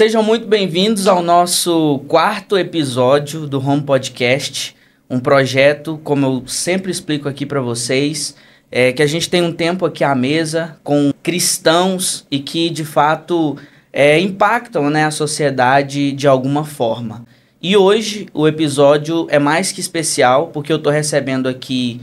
Sejam muito bem-vindos ao nosso 4º episódio do Home Podcast, um projeto, como eu sempre explico aqui para vocês, que a gente tem um tempo aqui à mesa com cristãos e que, de fato, impactam, né, a sociedade de alguma forma. E hoje o episódio é mais que especial, porque eu estou recebendo aqui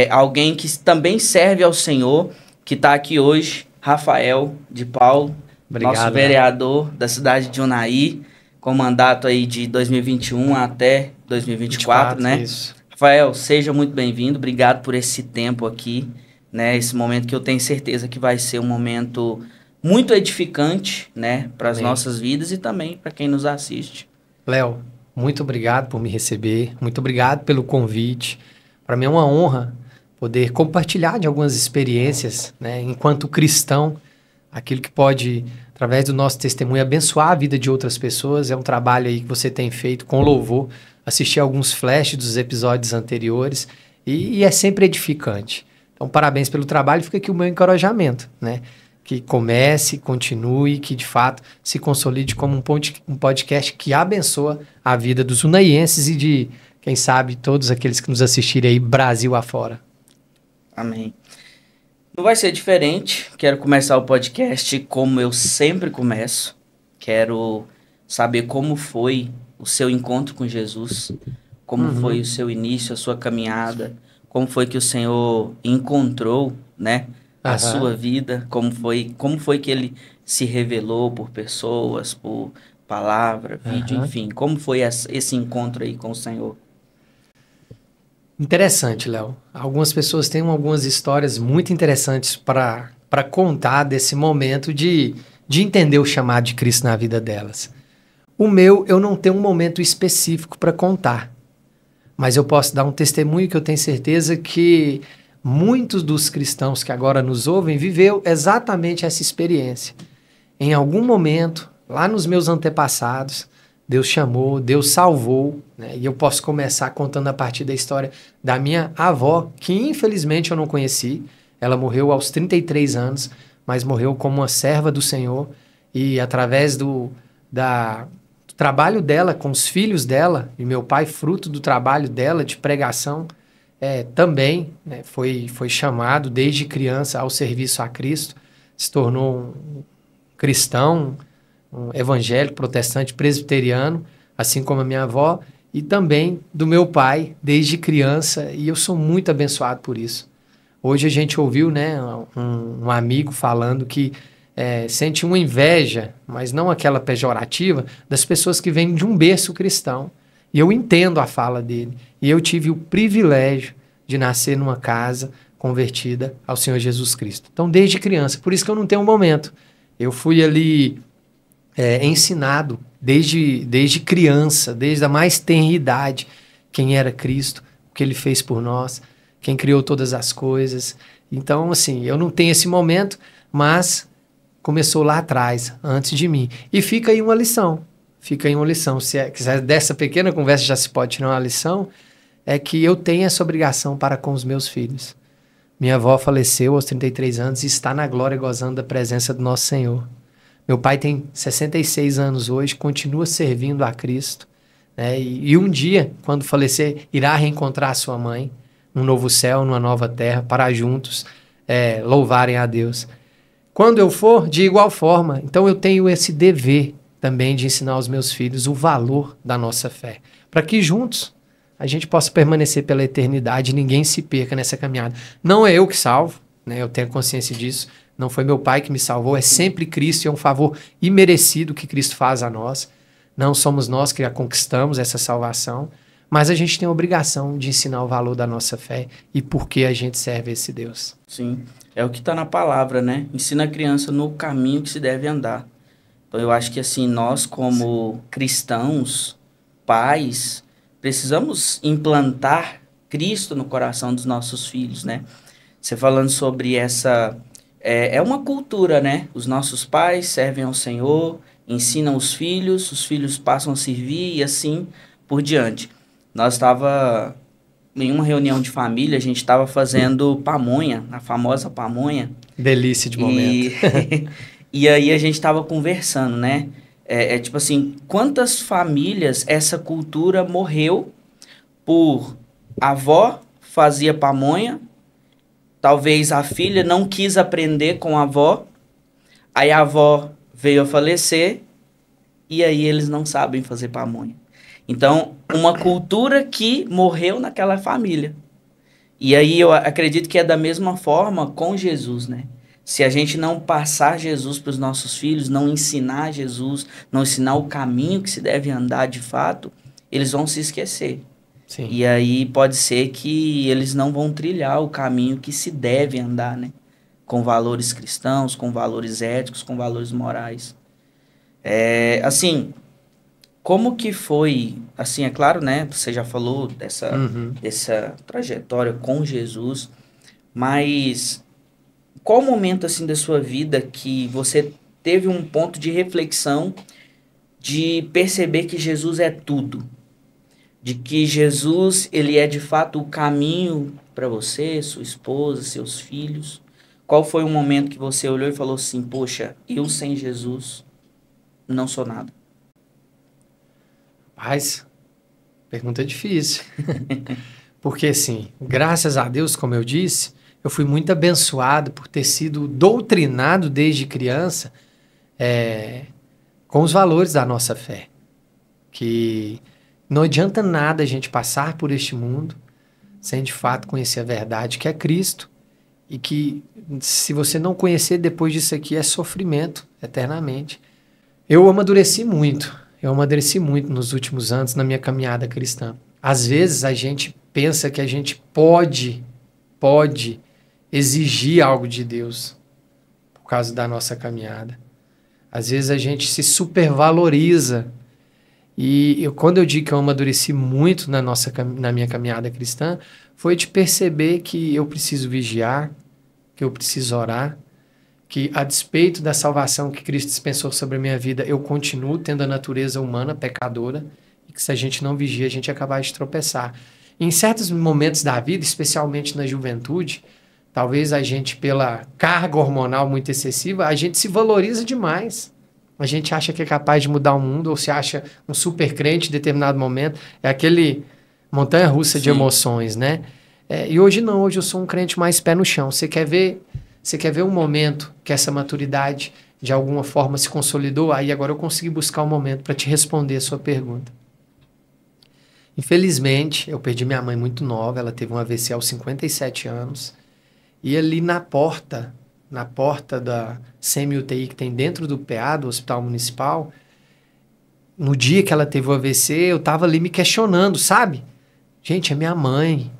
alguém que também serve ao Senhor, que está aqui hoje, Rafael de Paulo. Obrigado, nosso vereador da cidade de Unai, com mandato aí de 2021 até 2024, né? Isso. Rafael, seja muito bem-vindo, obrigado por esse tempo aqui, né? Esse momento que eu tenho certeza que vai ser um momento muito edificante, né? Para as nossas vidas e também para quem nos assiste. Léo, muito obrigado por me receber, muito obrigado pelo convite. Para mim é uma honra poder compartilhar de algumas experiências, né? Enquanto cristão, aquilo que pode, através do nosso testemunho, abençoar a vida de outras pessoas. É um trabalho aí que você tem feito com louvor. Assisti alguns flashes dos episódios anteriores e é sempre edificante. Então, parabéns pelo trabalho. Fica aqui o meu encorajamento, né? Que comece, continue, que de fato se consolide como um podcast que abençoa a vida dos unaienses e de, quem sabe, todos aqueles que nos assistirem aí Brasil afora. Amém. Não vai ser diferente, quero começar o podcast como eu sempre começo. Quero saber como foi o seu encontro com Jesus, como foi o seu início, a sua caminhada, como foi que o Senhor encontrou, né, a sua vida, como foi que ele se revelou por pessoas, por palavra, vídeo, enfim, como foi esse encontro aí com o Senhor? Interessante, Léo. Algumas pessoas têm algumas histórias muito interessantes para contar desse momento de entender o chamado de Cristo na vida delas. O meu, eu não tenho um momento específico para contar, mas eu posso dar um testemunho que eu tenho certeza que muitos dos cristãos que agora nos ouvem viveu exatamente essa experiência. Em algum momento, lá nos meus antepassados, Deus chamou, Deus salvou, né? E eu posso começar contando a partir da história da minha avó, que infelizmente eu não conheci. Ela morreu aos 33 anos, mas morreu como uma serva do Senhor. E através do trabalho dela com os filhos dela, e meu pai, fruto do trabalho dela de pregação, também, né, foi chamado desde criança ao serviço a Cristo, se tornou um cristão, um evangélico, protestante, presbiteriano, assim como a minha avó, e também do meu pai, desde criança, e eu sou muito abençoado por isso. Hoje a gente ouviu, né, um amigo falando que sente uma inveja, mas não aquela pejorativa, das pessoas que vêm de um berço cristão. E eu entendo a fala dele. E eu tive o privilégio de nascer numa casa convertida ao Senhor Jesus Cristo. Então, desde criança, por isso que eu não tenho um momento. Eu fui ali ensinado desde criança, desde a mais tenra idade, quem era Cristo, o que ele fez por nós, quem criou todas as coisas. Então, assim, eu não tenho esse momento, mas começou lá atrás, antes de mim. E fica aí uma lição. Se dessa pequena conversa já se pode tirar uma lição, é que eu tenho essa obrigação para com os meus filhos. Minha avó faleceu aos 33 anos e está na glória gozando da presença do nosso Senhor. Meu pai tem 66 anos hoje, continua servindo a Cristo, né? E um dia, quando falecer, irá reencontrar a sua mãe num novo céu, numa nova terra, para juntos louvarem a Deus. Quando eu for, de igual forma, então eu tenho esse dever também de ensinar aos meus filhos o valor da nossa fé, para que juntos a gente possa permanecer pela eternidade e ninguém se perca nessa caminhada. Não é eu que salvo, né? Eu tenho consciência disso. Não foi meu pai que me salvou, é sempre Cristo e é um favor imerecido que Cristo faz a nós. Não somos nós que a conquistamos, essa salvação, mas a gente tem a obrigação de ensinar o valor da nossa fé e por que a gente serve a esse Deus. Sim, é o que está na palavra, né? Ensina a criança no caminho que se deve andar. Então eu acho que assim, nós como cristãos, pais, precisamos implantar Cristo no coração dos nossos filhos, né? Você falando sobre essa... É uma cultura, né? Os nossos pais servem ao Senhor, ensinam os filhos passam a servir e assim por diante. Nós estava em uma reunião de família, a gente estava fazendo pamonha, a famosa pamonha. Delícia de momento. E aí a gente estava conversando, né? tipo assim, quantas famílias essa cultura morreu por a avó fazia pamonha, talvez a filha não quis aprender com a avó, aí a avó veio a falecer e aí eles não sabem fazer pamonha. Então, uma cultura que morreu naquela família. E aí eu acredito que é da mesma forma com Jesus, né? Se a gente não passar Jesus para os nossos filhos, não ensinar Jesus, não ensinar o caminho que se deve andar de fato, eles vão se esquecer. Sim. E aí pode ser que eles não vão trilhar o caminho que se deve andar, né? Com valores cristãos, com valores éticos, com valores morais. Assim, como que foi, assim, é claro, né? Você já falou dessa trajetória com Jesus, mas qual momento, assim, da sua vida que você teve um ponto de reflexão de perceber que Jesus é tudo? De que Jesus, ele é de fato o caminho para você, sua esposa, seus filhos? Qual foi o momento que você olhou e falou assim, poxa, eu sem Jesus não sou nada? Rapaz, pergunta difícil. Porque, assim, graças a Deus, como eu disse, eu fui muito abençoado por ter sido doutrinado desde criança com os valores da nossa fé. Que não adianta nada a gente passar por este mundo sem, de fato, conhecer a verdade, que é Cristo. E que, se você não conhecer depois disso aqui, é sofrimento eternamente. Eu amadureci muito nos últimos anos na minha caminhada cristã. Às vezes a gente pensa que a gente pode exigir algo de Deus por causa da nossa caminhada. Às vezes a gente se supervaloriza. E quando eu digo que eu amadureci muito na minha caminhada cristã, foi de perceber que eu preciso vigiar, que eu preciso orar, que a despeito da salvação que Cristo dispensou sobre a minha vida, eu continuo tendo a natureza humana pecadora, e que se a gente não vigia, a gente acabar de tropeçar. E em certos momentos da vida, especialmente na juventude, talvez a gente, pela carga hormonal muito excessiva, a gente se valoriza demais. A gente acha que é capaz de mudar o mundo, ou se acha um super crente em determinado momento. É aquele montanha-russa de emoções, né? E hoje não, hoje eu sou um crente mais pé no chão. Você quer ver um momento que essa maturidade de alguma forma se consolidou? Aí agora eu consegui buscar um momento para te responder a sua pergunta. Infelizmente, eu perdi minha mãe muito nova, ela teve um AVC aos 57 anos, e ali na porta da semi-UTI que tem dentro do PA, do Hospital Municipal, no dia que ela teve o AVC, eu estava ali me questionando, sabe? Gente, é minha mãe.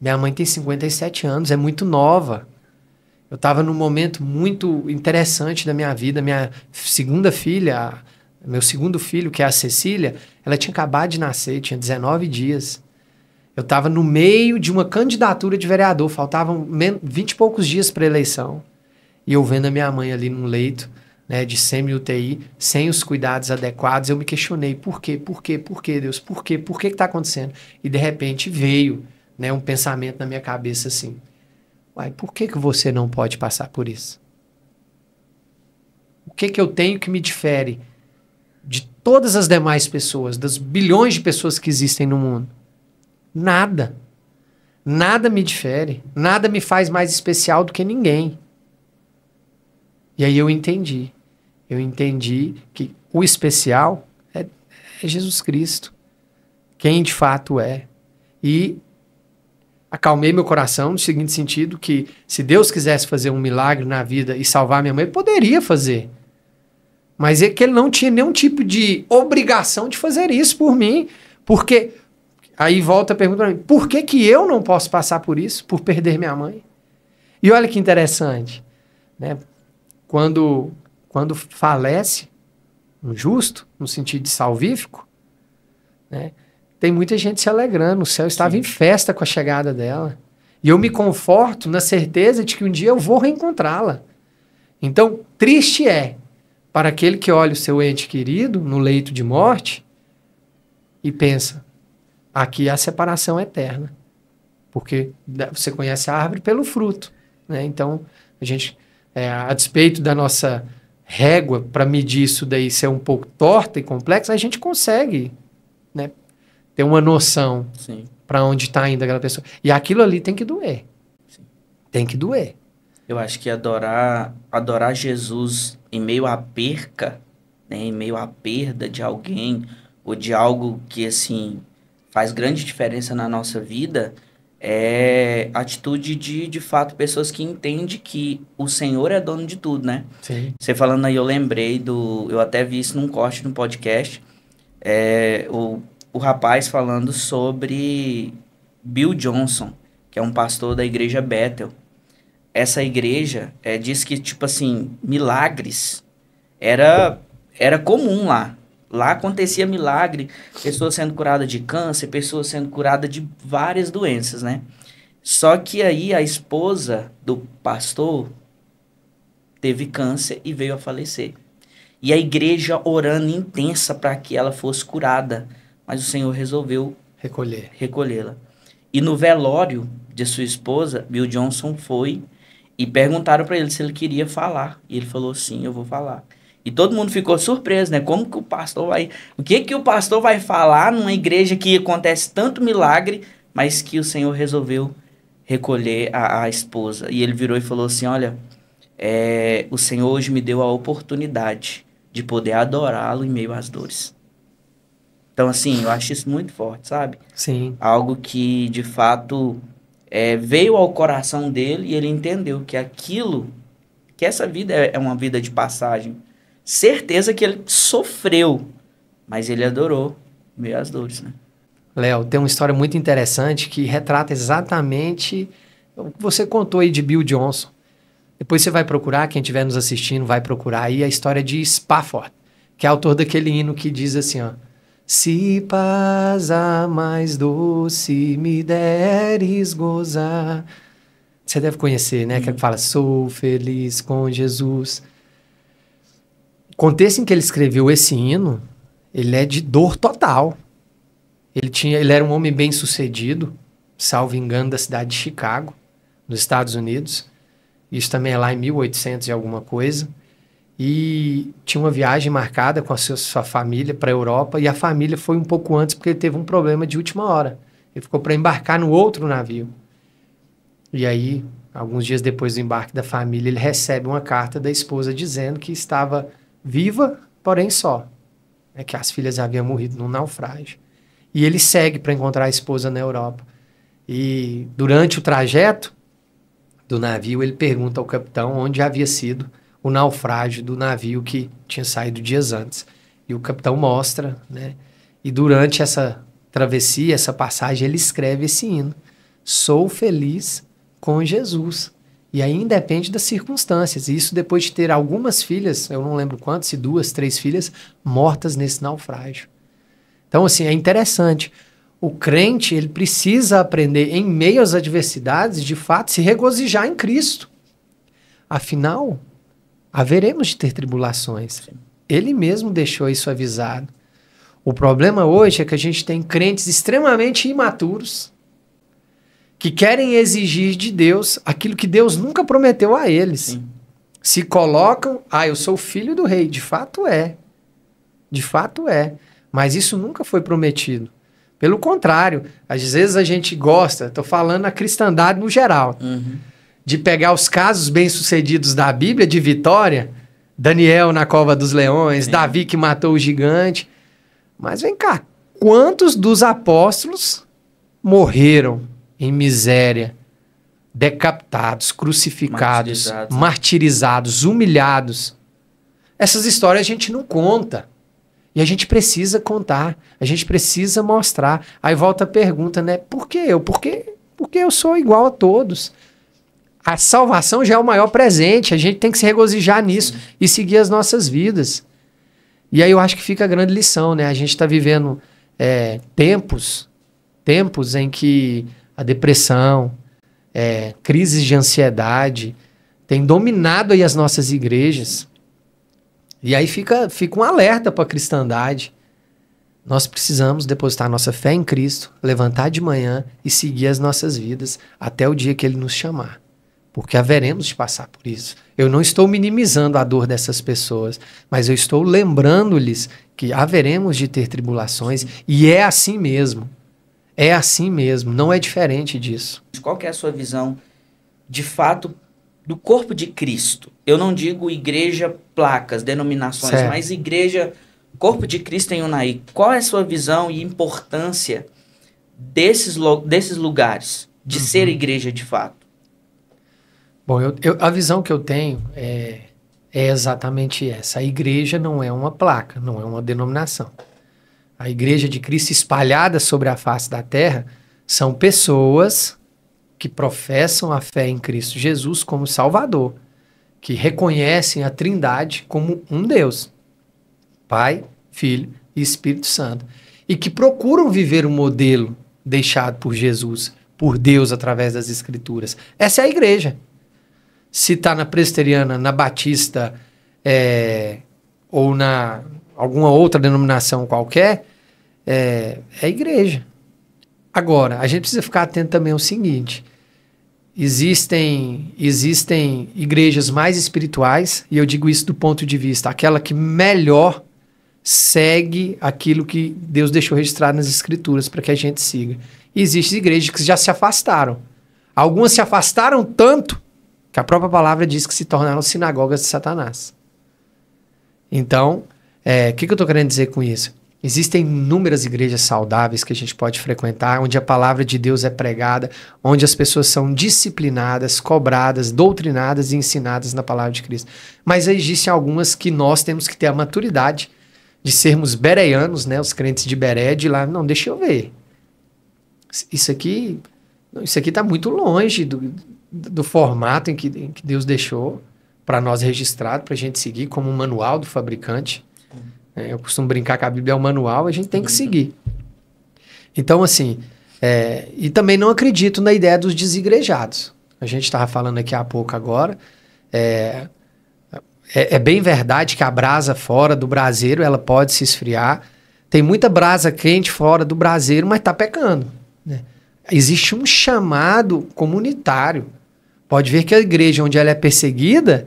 Minha mãe tem 57 anos, é muito nova. Eu estava num momento muito interessante da minha vida. Minha segunda filha, meu segundo filho, que é a Cecília, ela tinha acabado de nascer, tinha 19 dias. Eu estava no meio de uma candidatura de vereador, faltavam 20 e poucos dias para a eleição. E eu vendo a minha mãe ali num leito, né, de semi-UTI, sem os cuidados adequados, eu me questionei, por quê, Deus? Por quê? Por que está acontecendo? E de repente veio, né, um pensamento na minha cabeça assim, uai, por que você não pode passar por isso? O que eu tenho que me difere de todas as demais pessoas, das bilhões de pessoas que existem no mundo? Nada. Nada me difere. Nada me faz mais especial do que ninguém. E aí eu entendi. Eu entendi que o especial é Jesus Cristo. Quem de fato é. E acalmei meu coração no seguinte sentido, que se Deus quisesse fazer um milagre na vida e salvar minha mãe, ele poderia fazer. Mas é que ele não tinha nenhum tipo de obrigação de fazer isso por mim. Porque, aí volta a pergunta para mim, por que eu não posso passar por isso? Por perder minha mãe? E olha que interessante, né? Quando falece um justo, no sentido de salvífico, né? Tem muita gente se alegrando, o céu estava em festa com a chegada dela. E eu me conforto na certeza de que um dia eu vou reencontrá-la. Então, triste é para aquele que olha o seu ente querido no leito de morte e pensa, aqui há separação eterna. Porque você conhece a árvore pelo fruto, né? Então, a gente, a despeito da nossa régua para medir isso daí ser um pouco torta e complexa, a gente consegue, né, ter uma noção para onde está indo aquela pessoa. E aquilo ali tem que doer. Sim. Tem que doer. Eu acho que adorar Jesus em meio à perca, né, em meio à perda de alguém, ou de algo que, assim, faz grande diferença na nossa vida, é atitude de fato, pessoas que entendem que o Senhor é dono de tudo, né? Sim. Você falando aí, eu lembrei eu até vi isso num corte no podcast, o rapaz falando sobre Bill Johnson, que é um pastor da igreja Bethel. Essa igreja diz que, tipo assim, milagres era comum lá. Lá acontecia milagre, pessoas sendo curadas de câncer, pessoas sendo curadas de várias doenças, né? Só que aí a esposa do pastor teve câncer e veio a falecer. E a igreja orando intensa para que ela fosse curada, mas o Senhor resolveu recolhê-la. E no velório de sua esposa, Bill Johnson foi e perguntaram para ele se ele queria falar. E ele falou, sim, eu vou falar. E todo mundo ficou surpreso, né? Como que o pastor vai... O que o pastor vai falar numa igreja que acontece tanto milagre, mas que o Senhor resolveu recolher a esposa? E ele virou e falou assim, olha, o Senhor hoje me deu a oportunidade de poder adorá-lo em meio às dores. Então, assim, eu acho isso muito forte, sabe? Sim. Algo que, de fato, veio ao coração dele e ele entendeu que que essa vida é uma vida de passagem. Certeza que ele sofreu, mas ele adorou em meio às dores, né? Léo, tem uma história muito interessante que retrata exatamente o que você contou aí de Bill Johnson. Depois você vai procurar, quem estiver nos assistindo vai procurar aí a história de Spafford, que é autor daquele hino que diz assim, ó: se paz a mais doce me deres gozar. Você deve conhecer, né? Que fala, sou feliz com Jesus. O contexto em que ele escreveu esse hino, ele é de dor total. Ele era um homem bem sucedido, salvo engano, da cidade de Chicago, nos Estados Unidos. Isso também é lá em 1800 e alguma coisa. E tinha uma viagem marcada com a sua família para a Europa, e a família foi um pouco antes porque ele teve um problema de última hora. Ele ficou para embarcar no outro navio. E aí, alguns dias depois do embarque da família, ele recebe uma carta da esposa dizendo que estava viva, porém só. Que as filhas haviam morrido num naufrágio. E ele segue para encontrar a esposa na Europa. E durante o trajeto do navio, ele pergunta ao capitão onde havia sido o naufrágio do navio que tinha saído dias antes. E o capitão mostra, né? E durante essa travessia, essa passagem, ele escreve esse hino: sou feliz com Jesus. E aí independe das circunstâncias. E isso depois de ter algumas filhas, eu não lembro quantas, se 2, 3 filhas, mortas nesse naufrágio. Então, assim, é interessante. O crente, ele precisa aprender, em meio às adversidades, de fato, se regozijar em Cristo. Afinal, haveremos de ter tribulações. Ele mesmo deixou isso avisado. O problema hoje é que a gente tem crentes extremamente imaturos que querem exigir de Deus aquilo que Deus nunca prometeu a eles. Sim. Se colocam, eu sou filho do rei. De fato é. De fato é. Mas isso nunca foi prometido. Pelo contrário, às vezes a gente gosta, estou falando a cristandade no geral, de pegar os casos bem-sucedidos da Bíblia, de vitória, Daniel na cova dos leões, Davi que matou o gigante. Mas vem cá, quantos dos apóstolos morreram em miséria, decapitados, crucificados, martirizados, humilhados? Essas histórias a gente não conta. E a gente precisa contar, a gente precisa mostrar. Aí volta a pergunta, né? Por que eu? Porque eu sou igual a todos. A salvação já é o maior presente, a gente tem que se regozijar nisso e seguir as nossas vidas. E aí eu acho que fica a grande lição, né? A gente está vivendo tempos em que a depressão, crises de ansiedade tem dominado aí as nossas igrejas. E aí fica um alerta para a cristandade. Nós precisamos depositar nossa fé em Cristo, levantar de manhã e seguir as nossas vidas até o dia que Ele nos chamar. porque haveremos de passar por isso. Eu não estou minimizando a dor dessas pessoas, mas eu estou lembrando-lhes que haveremos de ter tribulações, e é assim mesmo. É assim mesmo, não é diferente disso. Qual que é a sua visão, de fato, do corpo de Cristo? Eu não digo igreja, placas, denominações, Certo. mas igreja, corpo de Cristo em Unai. Qual é a sua visão e importância desses lugares, de ser igreja de fato? Bom, a visão que eu tenho é exatamente essa. A igreja não é uma placa, não é uma denominação. A igreja de Cristo espalhada sobre a face da terra são pessoas que professam a fé em Cristo Jesus como Salvador, que reconhecem a Trindade como um Deus, Pai, Filho e Espírito Santo, e que procuram viver o modelo deixado por Jesus, por Deus através das Escrituras. Essa é a igreja. Se está na presbiteriana, na batista ou na alguma outra denominação qualquer, é a igreja. Agora, a gente precisa ficar atento também ao seguinte: existem igrejas mais espirituais, e eu digo isso do ponto de vista, aquela que melhor segue aquilo que Deus deixou registrado nas Escrituras para que a gente siga. E existem igrejas que já se afastaram. Algumas se afastaram tanto que a própria palavra diz que se tornaram sinagogas de Satanás. Então, o que eu estou querendo dizer com isso? Existem inúmeras igrejas saudáveis que a gente pode frequentar, onde a palavra de Deus é pregada, onde as pessoas são disciplinadas, cobradas, doutrinadas e ensinadas na palavra de Cristo. Mas existem algumas que nós temos que ter a maturidade de sermos bereanos, né, os crentes de Beré, de lá, não, deixa eu ver. Isso aqui está muito longe do formato em que Deus deixou para nós registrado, para a gente seguir como um manual do fabricante. Eu costumo brincar que a Bíblia é um manual, a gente tem que seguir. Então, assim, e também não acredito na ideia dos desigrejados. A gente estava falando aqui há pouco agora, é bem verdade que a brasa fora do braseiro, ela pode se esfriar. Tem muita brasa quente fora do braseiro, mas está pecando, né? Existe um chamado comunitário. Pode ver que a igreja onde ela é perseguida,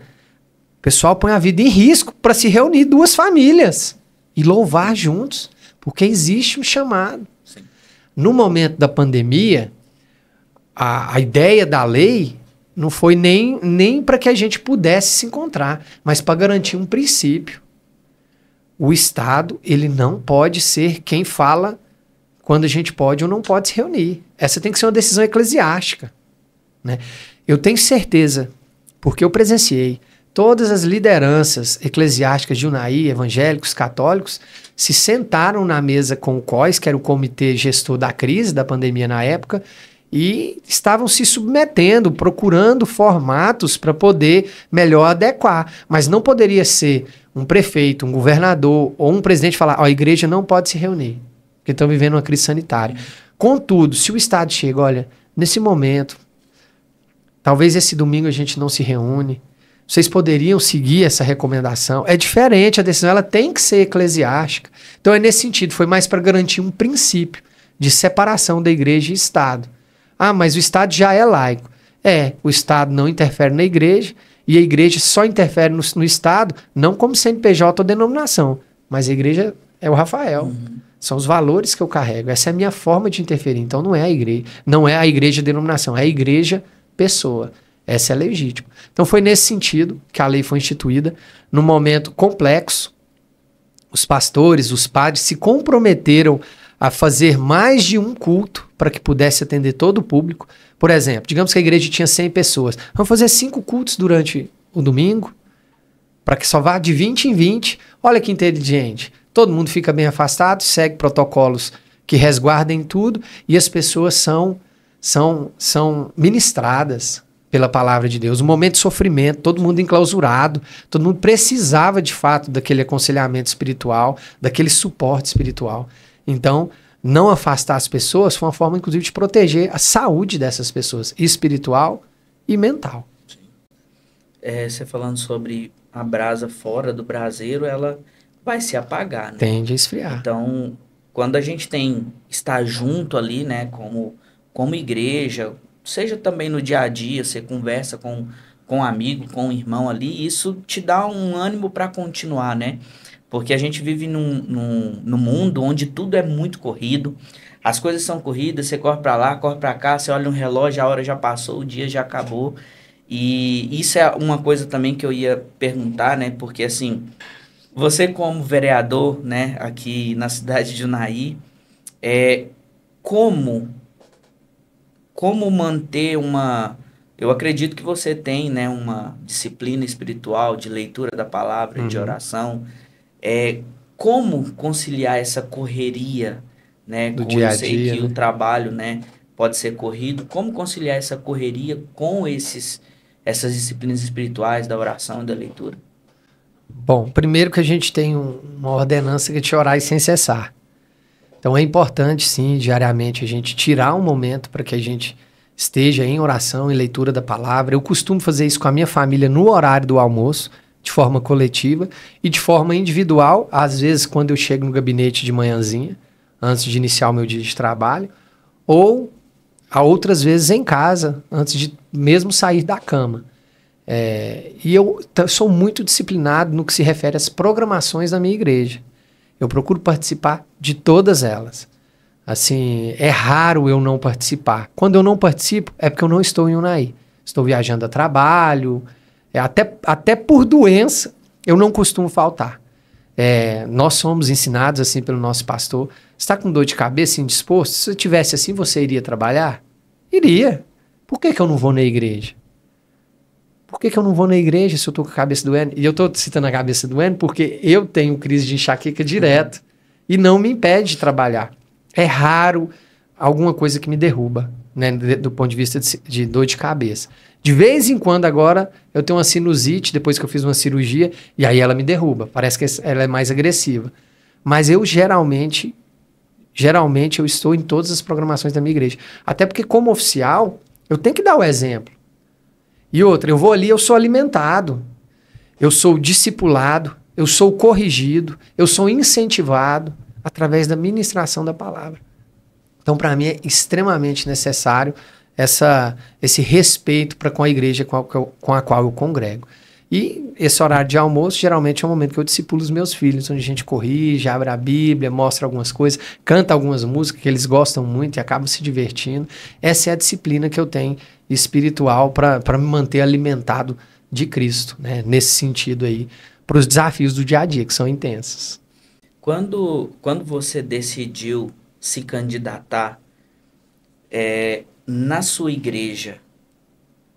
o pessoal põe a vida em risco para se reunir duas famílias e louvar juntos, porque existe um chamado. Sim. No momento da pandemia, a ideia da lei não foi nem para que a gente pudesse se encontrar, mas para garantir um princípio. O Estado, ele não pode ser quem fala quando a gente pode ou não pode se reunir. Essa tem que ser uma decisão eclesiástica, né? Eu tenho certeza, porque eu presenciei, todas as lideranças eclesiásticas de Unai, evangélicos, católicos, se sentaram na mesa com o COIS, que era o comitê gestor da crise, da pandemia na época, e estavam se submetendo, procurando formatos para poder melhor adequar. Mas não poderia ser um prefeito, um governador ou um presidente falar, a igreja não pode se reunir, porque estão vivendo uma crise sanitária. Contudo, se o Estado chega, olha, nesse momento, talvez esse domingo a gente não se reúne, vocês poderiam seguir essa recomendação. É diferente, a decisão ela tem que ser eclesiástica. Então é nesse sentido, foi mais para garantir um princípio de separação da igreja e Estado. Ah, mas o Estado já é laico. O Estado não interfere na igreja e a igreja só interfere no Estado, não como CNPJ ou denominação, mas a igreja é o Rafael. São os valores que eu carrego. Essa é a minha forma de interferir. Então não é a igreja, não é a igreja denominação, é a igreja pessoa. Essa é legítima. Então foi nesse sentido que a lei foi instituída, num momento complexo. Os pastores, os padres se comprometeram a fazer mais de um culto para que pudesse atender todo o público. Por exemplo, digamos que a igreja tinha 100 pessoas. Vamos fazer 5 cultos durante o domingo, para que só vá de 20 em 20. Olha que inteligente. Todo mundo fica bem afastado, segue protocolos que resguardem tudo e as pessoas são ministradas pela palavra de Deus. Um momento de sofrimento, todo mundo enclausurado, todo mundo precisava de fato daquele aconselhamento espiritual, daquele suporte espiritual. Então, não afastar as pessoas foi uma forma, inclusive, de proteger a saúde dessas pessoas, espiritual e mental. Você falando sobre a brasa fora do braseiro, ela vai se apagar, né? Tende a esfriar. Então, quando a gente está junto ali, né, como igreja, seja também no dia a dia, você conversa com um amigo, com um irmão ali, e isso te dá um ânimo para continuar, né? Porque a gente vive num mundo onde tudo é muito corrido, as coisas são corridas, você corre para lá, corre para cá, você olha no relógio, a hora já passou, o dia já acabou. E isso é uma coisa também que eu ia perguntar, né? Porque assim, você como vereador, né, aqui na cidade de Unai, é, como, como manter uma... Eu acredito que você tem, né, uma disciplina espiritual de leitura da palavra, de Uhum. oração. É, como conciliar essa correria, né, Do com eu dia a sei dia, que o né? trabalho, né, pode ser corrido. Como conciliar essa correria com essas disciplinas espirituais da oração e da leitura? Bom, primeiro que a gente tem uma ordenança que é de orar e sem cessar. Então é importante, sim, diariamente a gente tirar um momento para que a gente esteja em oração e leitura da palavra. Eu costumo fazer isso com a minha família no horário do almoço, de forma coletiva e de forma individual, às vezes quando eu chego no gabinete de manhãzinha, antes de iniciar o meu dia de trabalho, ou a outras vezes em casa, antes de mesmo sair da cama. E eu sou muito disciplinado no que se refere às programações da minha igreja. Eu procuro participar de todas elas. Assim, é raro eu não participar. Quando eu não participo, é porque eu não estou em Unai. Estou viajando a trabalho, até por doença, eu não costumo faltar. Nós somos ensinados assim pelo nosso pastor. Está com dor de cabeça, indisposto? Se você tivesse assim, você iria trabalhar? Iria. Por que eu não vou na igreja? Por que eu não vou na igreja se eu estou com a cabeça doendo? E eu estou citando a cabeça doendo porque eu tenho crise de enxaqueca direto e não me impede de trabalhar. É raro alguma coisa que me derruba, né, do ponto de vista de dor de cabeça. De vez em quando agora eu tenho uma sinusite depois que eu fiz uma cirurgia e aí ela me derruba. Parece que ela é mais agressiva. Mas eu geralmente eu estou em todas as programações da minha igreja. Até porque como oficial eu tenho que dar o exemplo. E outra, eu vou ali, eu sou alimentado, eu sou discipulado, eu sou corrigido, eu sou incentivado através da ministração da palavra. Então, para mim, é extremamente necessário esse respeito para com a igreja com a qual eu congrego. E esse horário de almoço, geralmente, é o momento que eu discipulo os meus filhos, onde a gente corrige, abre a Bíblia, mostra algumas coisas, canta algumas músicas que eles gostam muito e acabam se divertindo. Essa é a disciplina que eu tenho espiritual para me manter alimentado de Cristo, né? Nesse sentido aí, para os desafios do dia a dia, que são intensos. Quando você decidiu se candidatar, na sua igreja,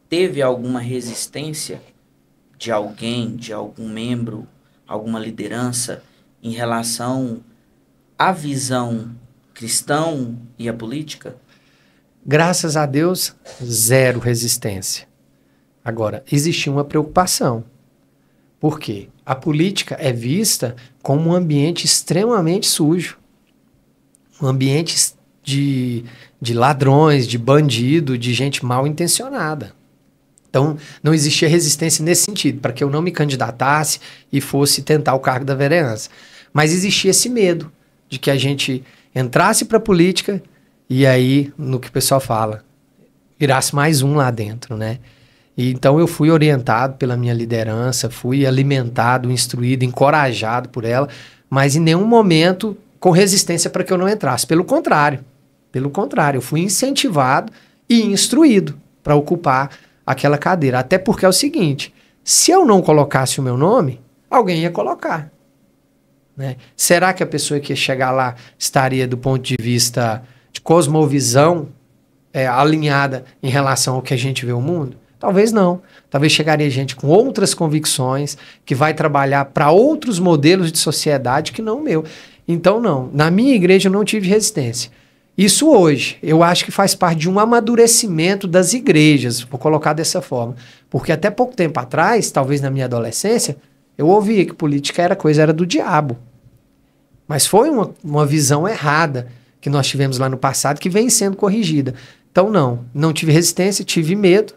teve alguma resistência de alguém, de algum membro, alguma liderança em relação à visão cristã e à política? Graças a Deus, zero resistência. Agora, existia uma preocupação. Por quê? A política é vista como um ambiente extremamente sujo. Um ambiente de ladrões, de bandido, de gente mal intencionada. Então, não existia resistência nesse sentido, para que eu não me candidatasse e fosse tentar o cargo da vereança. Mas existia esse medo de que a gente entrasse para a política e aí, no que o pessoal fala, virasse mais um lá dentro, né? E então eu fui orientado pela minha liderança, fui alimentado, instruído, encorajado por ela, mas em nenhum momento com resistência para que eu não entrasse. Pelo contrário, eu fui incentivado e instruído para ocupar aquela cadeira. Até porque é o seguinte, se eu não colocasse o meu nome, alguém ia colocar, né? Será que a pessoa que ia chegar lá estaria do ponto de vista de cosmovisão alinhada em relação ao que a gente vê o mundo? Talvez não. Talvez chegaria gente com outras convicções, que vai trabalhar para outros modelos de sociedade que não o meu. Então, não. Na minha igreja eu não tive resistência. Isso hoje, eu acho que faz parte de um amadurecimento das igrejas, vou colocar dessa forma. Porque até pouco tempo atrás, talvez na minha adolescência, eu ouvia que política era do diabo. Mas foi uma visão errada que nós tivemos lá no passado, que vem sendo corrigida. Então, não tive resistência, tive medo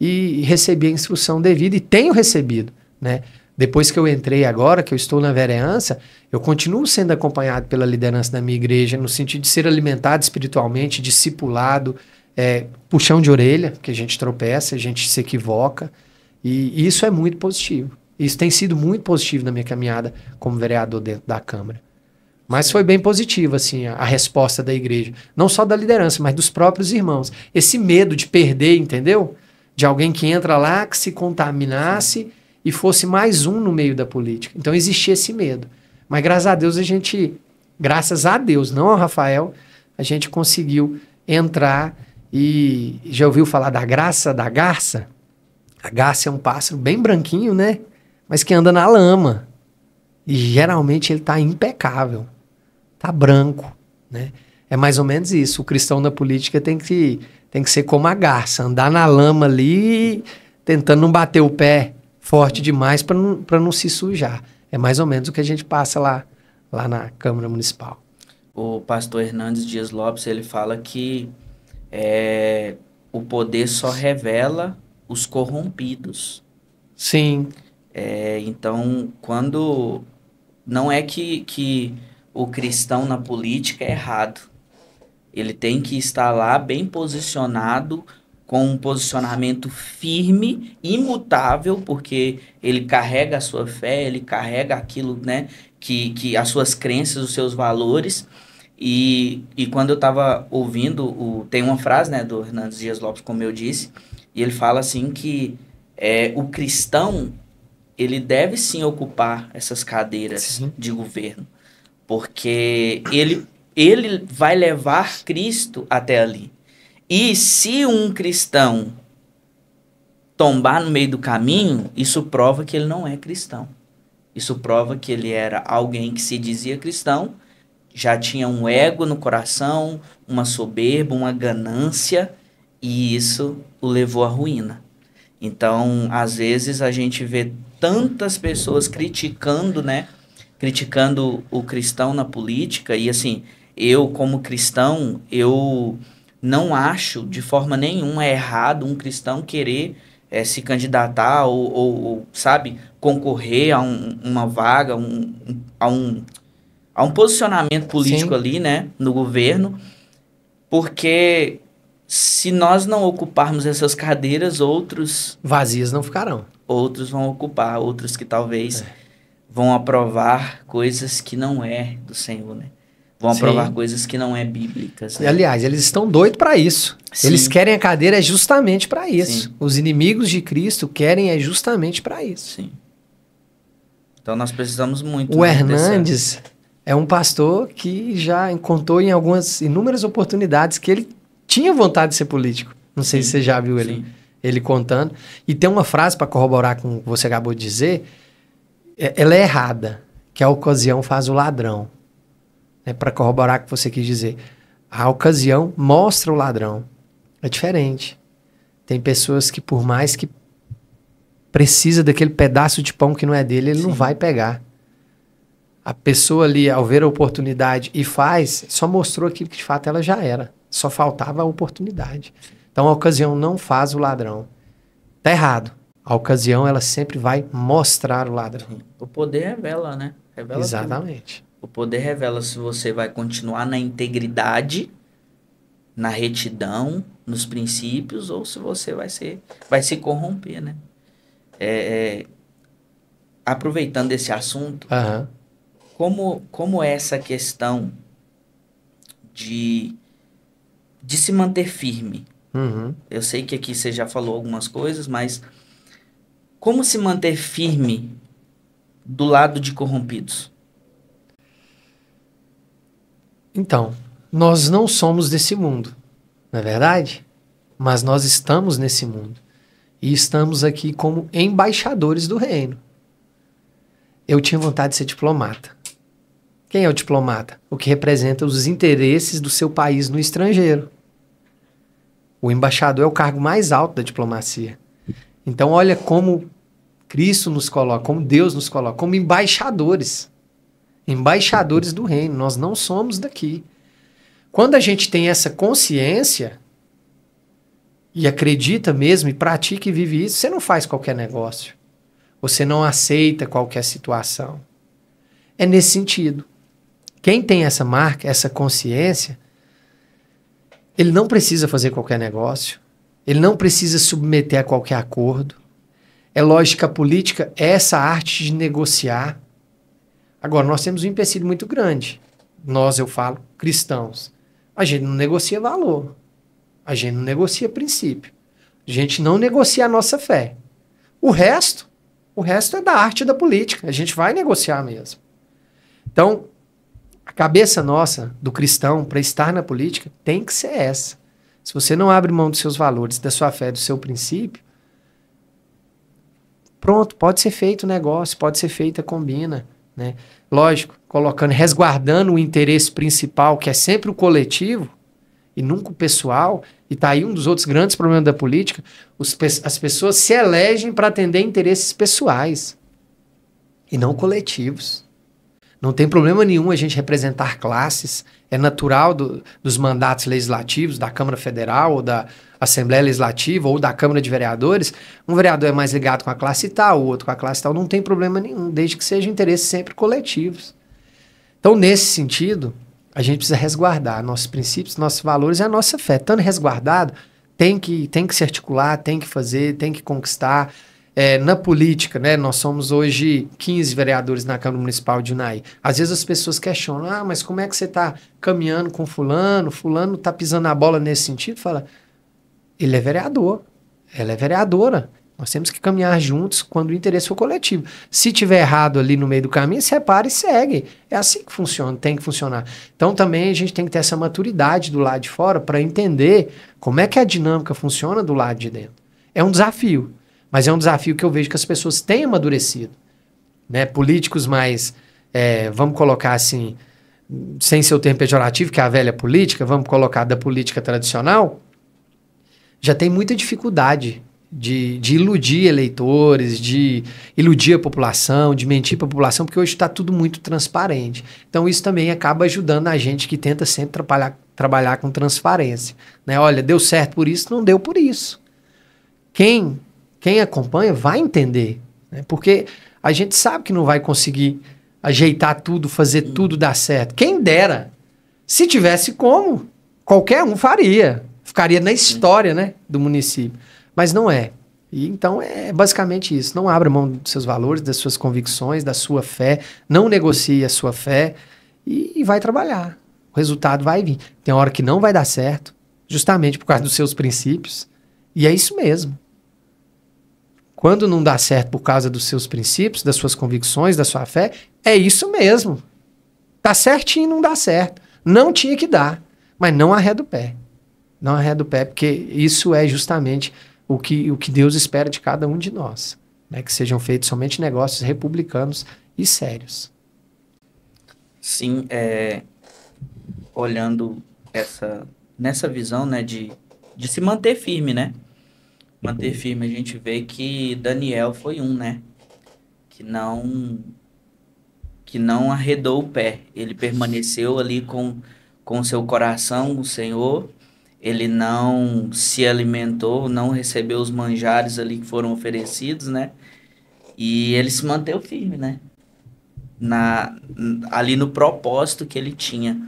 e recebi a instrução devida, e tenho recebido, né? Depois que eu entrei agora, que eu estou na vereança, eu continuo sendo acompanhado pela liderança da minha igreja, no sentido de ser alimentado espiritualmente, discipulado, puxão de orelha, que a gente tropeça, a gente se equivoca, e isso é muito positivo. Isso tem sido muito positivo na minha caminhada como vereador dentro da Câmara. Mas foi bem positivo, assim, a resposta da igreja. Não só da liderança, mas dos próprios irmãos. Esse medo de perder, entendeu? De alguém que entra lá, que se contaminasse e fosse mais um no meio da política. Então existia esse medo. Mas graças a Deus, não ao Rafael, a gente conseguiu entrar e já ouviu falar da graça da garça? A garça é um pássaro bem branquinho, né? Mas que anda na lama. E geralmente ele está impecável. Está branco, né? É mais ou menos isso. O cristão na política tem que ser como a garça. Andar na lama ali, tentando não bater o pé forte demais para não se sujar. É mais ou menos o que a gente passa lá na Câmara Municipal. O pastor Hernandes Dias Lopes, ele fala que o poder só revela os corrompidos. Sim. Então, quando... Não é que o cristão na política é errado. Ele tem que estar lá bem posicionado, com um posicionamento firme, imutável, porque ele carrega a sua fé, ele carrega aquilo, né, que as suas crenças, os seus valores. E quando eu estava ouvindo, tem uma frase, né, do Hernandes Dias Lopes, como eu disse, e ele fala assim que o cristão, ele deve sim ocupar essas cadeiras de governo, porque ele vai levar Cristo até ali. E se um cristão tombar no meio do caminho, isso prova que ele não é cristão. Isso prova que ele era alguém que se dizia cristão, já tinha um ego no coração, uma soberba, uma ganância, e isso o levou à ruína. Então, às vezes, a gente vê tantas pessoas criticando, né? Criticando o cristão na política. E assim, eu como cristão, eu não acho de forma nenhuma errado um cristão querer se candidatar ou, sabe, concorrer a uma vaga, a um posicionamento político Sim. ali, né? No governo. Porque... se nós não ocuparmos essas cadeiras, outros... vazias não ficarão. Outros vão ocupar, outros que talvez vão aprovar coisas que não é do Senhor, né? Vão aprovar coisas que não é bíblicas. Né? E, aliás, eles estão doidos para isso. Sim. Eles querem a cadeira justamente para isso. Sim. Os inimigos de Cristo querem justamente para isso. Sim. Então nós precisamos muito... O Hernandes é um pastor que já contou em inúmeras oportunidades que ele tinha vontade de ser político. Não sei se você já viu ele contando. E tem uma frase para corroborar com o que você acabou de dizer. Ela é errada, que a ocasião faz o ladrão. Para corroborar o que você quis dizer. A ocasião mostra o ladrão. É diferente. Tem pessoas que, por mais que precisa daquele pedaço de pão que não é dele, ele não vai pegar. A pessoa ali, ao ver a oportunidade e faz, só mostrou aquilo que de fato ela já era. Só faltava a oportunidade. Então a ocasião não faz o ladrão. Tá errado. A ocasião, ela sempre vai mostrar o ladrão. O poder revela, né? Revela exatamente. Tudo. O poder revela se você vai continuar na integridade, na retidão, nos princípios, ou se você vai se corromper, né? Aproveitando esse assunto, como é essa questão de se manter firme? Eu sei que aqui você já falou algumas coisas, mas como se manter firme do lado de corrompidos? Então, nós não somos desse mundo, não é verdade? Mas nós estamos nesse mundo. E estamos aqui como embaixadores do reino. Eu tinha vontade de ser diplomata. Quem é o diplomata? O que representa os interesses do seu país no estrangeiro. O embaixador é o cargo mais alto da diplomacia. Então, olha como Cristo nos coloca, como Deus nos coloca, como embaixadores. Embaixadores do reino. Nós não somos daqui. Quando a gente tem essa consciência e acredita mesmo e pratica e vive isso, você não faz qualquer negócio. Você não aceita qualquer situação. É nesse sentido. Quem tem essa marca, essa consciência, Ele não precisa fazer qualquer negócio. Ele não precisa submeter a qualquer acordo. É lógica política, é essa arte de negociar. Agora, nós temos um empecilho muito grande. Nós, eu falo, cristãos. A gente não negocia valor. A gente não negocia princípio. A gente não negocia a nossa fé. O resto é da arte da política. A gente vai negociar mesmo. Então, a cabeça nossa, do cristão, para estar na política, tem que ser essa. Se você não abre mão dos seus valores, da sua fé, do seu princípio, pronto, pode ser feito o negócio, pode ser feita a combina, né? Lógico, resguardando o interesse principal, que é sempre o coletivo, e nunca o pessoal, e tá aí um dos outros grandes problemas da política, as pessoas se elegem para atender interesses pessoais, e não coletivos. Não tem problema nenhum a gente representar classes, é natural dos mandatos legislativos, da Câmara Federal, ou da Assembleia Legislativa, ou da Câmara de Vereadores. Um vereador é mais ligado com a classe tal, o outro com a classe tal, não tem problema nenhum, desde que sejam interesses sempre coletivos. Então, nesse sentido, a gente precisa resguardar nossos princípios, nossos valores e a nossa fé. Estando resguardado, tem que se articular, tem que fazer, tem que conquistar. Na política, né, nós somos hoje 15 vereadores na Câmara Municipal de Unai. Às vezes as pessoas questionam, mas como é que você está caminhando com fulano está pisando na bola nesse sentido? Fala, ele é vereador, ela é vereadora. Nós temos que caminhar juntos quando o interesse for coletivo. Se tiver errado ali no meio do caminho, separa e segue. É assim que funciona, tem que funcionar. Então também a gente tem que ter essa maturidade do lado de fora para entender como é que a dinâmica funciona do lado de dentro. É um desafio. Mas é um desafio que eu vejo que as pessoas têm amadurecido. Né? Políticos mais, vamos colocar assim, sem ser o termo pejorativo, que é a velha política, vamos colocar da política tradicional, já tem muita dificuldade de iludir eleitores, de iludir a população, de mentir para a população, porque hoje está tudo muito transparente. Então isso também acaba ajudando a gente que tenta sempre trabalhar com transparência. Né? Olha, deu certo por isso, não deu por isso. Quem acompanha vai entender, né? Porque a gente sabe que não vai conseguir ajeitar tudo, fazer tudo dar certo. Quem dera. Se tivesse como, qualquer um faria. Ficaria na história, né, do município. Mas não é. E então é basicamente isso. Não abra mão dos seus valores, das suas convicções, da sua fé. Não negocie a sua fé e vai trabalhar. O resultado vai vir. Tem hora que não vai dar certo, justamente por causa dos seus princípios. E é isso mesmo. Quando não dá certo por causa dos seus princípios, das suas convicções, da sua fé, é isso mesmo. Tá certinho, não dá certo. Não tinha que dar, mas não arreda o pé. Não arreda o pé, porque isso é justamente o que Deus espera de cada um de nós. Né? Que sejam feitos somente negócios republicanos e sérios. Sim, olhando nessa visão, né, de se manter firme, né? Manter firme, a gente vê que Daniel foi né? Que não arredou o pé. Ele permaneceu ali com o seu coração, o Senhor. Ele não se alimentou, não recebeu os manjares ali que foram oferecidos, né? E ele se manteve firme, né? Ali no propósito que ele tinha.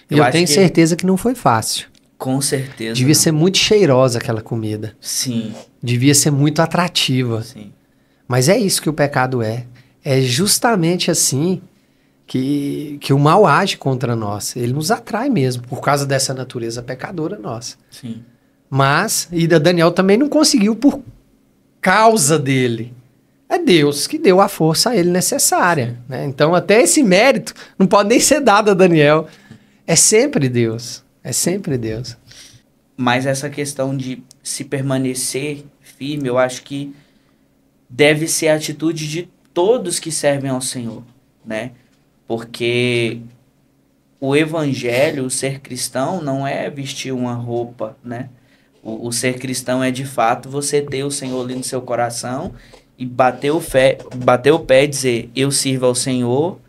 Eu tenho certeza que não foi fácil. Com certeza. Devia ser muito cheirosa aquela comida. Sim. Devia ser muito atrativa. Sim. Mas é isso que o pecado é. É justamente assim que o mal age contra nós. Ele nos atrai mesmo, por causa dessa natureza pecadora nossa. Sim. Mas, Daniel também não conseguiu por causa dele. É Deus que deu a força a ele necessária. Né? Então, até esse mérito não pode nem ser dado a Daniel. É sempre Deus. É sempre Deus. Mas essa questão de se permanecer firme, eu acho que deve ser a atitude de todos que servem ao Senhor, né? Porque o evangelho, o ser cristão, não é vestir uma roupa, né? O ser cristão é, de fato, você ter o Senhor ali no seu coração e bater o pé e dizer, eu sirvo ao Senhor,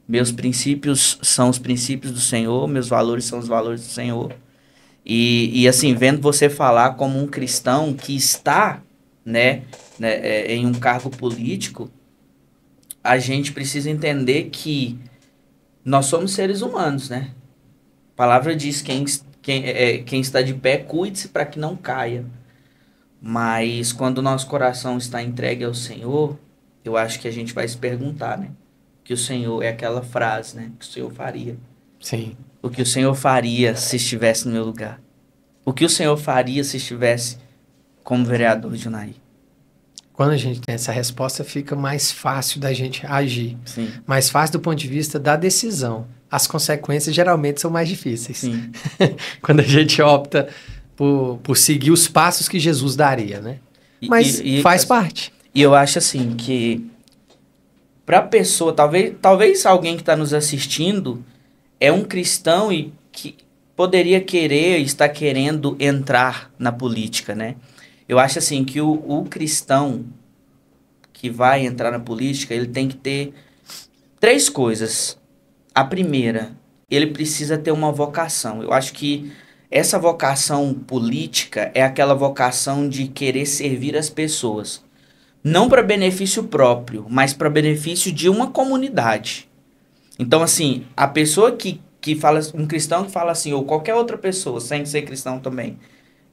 meus princípios são os princípios do Senhor, meus valores são os valores do Senhor. E assim, vendo você falar como um cristão que está, né, em um cargo político, a gente precisa entender que nós somos seres humanos, né? A palavra diz que quem está de pé, cuide-se para que não caia. Mas quando o nosso coração está entregue ao Senhor, eu acho que a gente vai se perguntar, né? O que o Senhor, é aquela frase, né? O que o Senhor faria. Sim. O que o Senhor faria se estivesse no meu lugar. O que o Senhor faria se estivesse como vereador de Unai. Quando a gente tem essa resposta, fica mais fácil da gente agir. Sim. Mais fácil do ponto de vista da decisão. As consequências geralmente são mais difíceis. Sim. Quando a gente opta por seguir os passos que Jesus daria, né? Mas faz parte. E eu acho assim que para a pessoa, talvez alguém que está nos assistindo é um cristão e que poderia querer, está querendo entrar na política, né? Eu acho assim que o cristão que vai entrar na política, ele tem que ter 3 coisas. A primeira, ele precisa ter uma vocação. Eu acho que essa vocação política é aquela vocação de querer servir as pessoas. Não para benefício próprio, mas para benefício de uma comunidade. Então, assim, a pessoa que fala, um cristão que fala assim, ou qualquer outra pessoa, sem ser cristão também,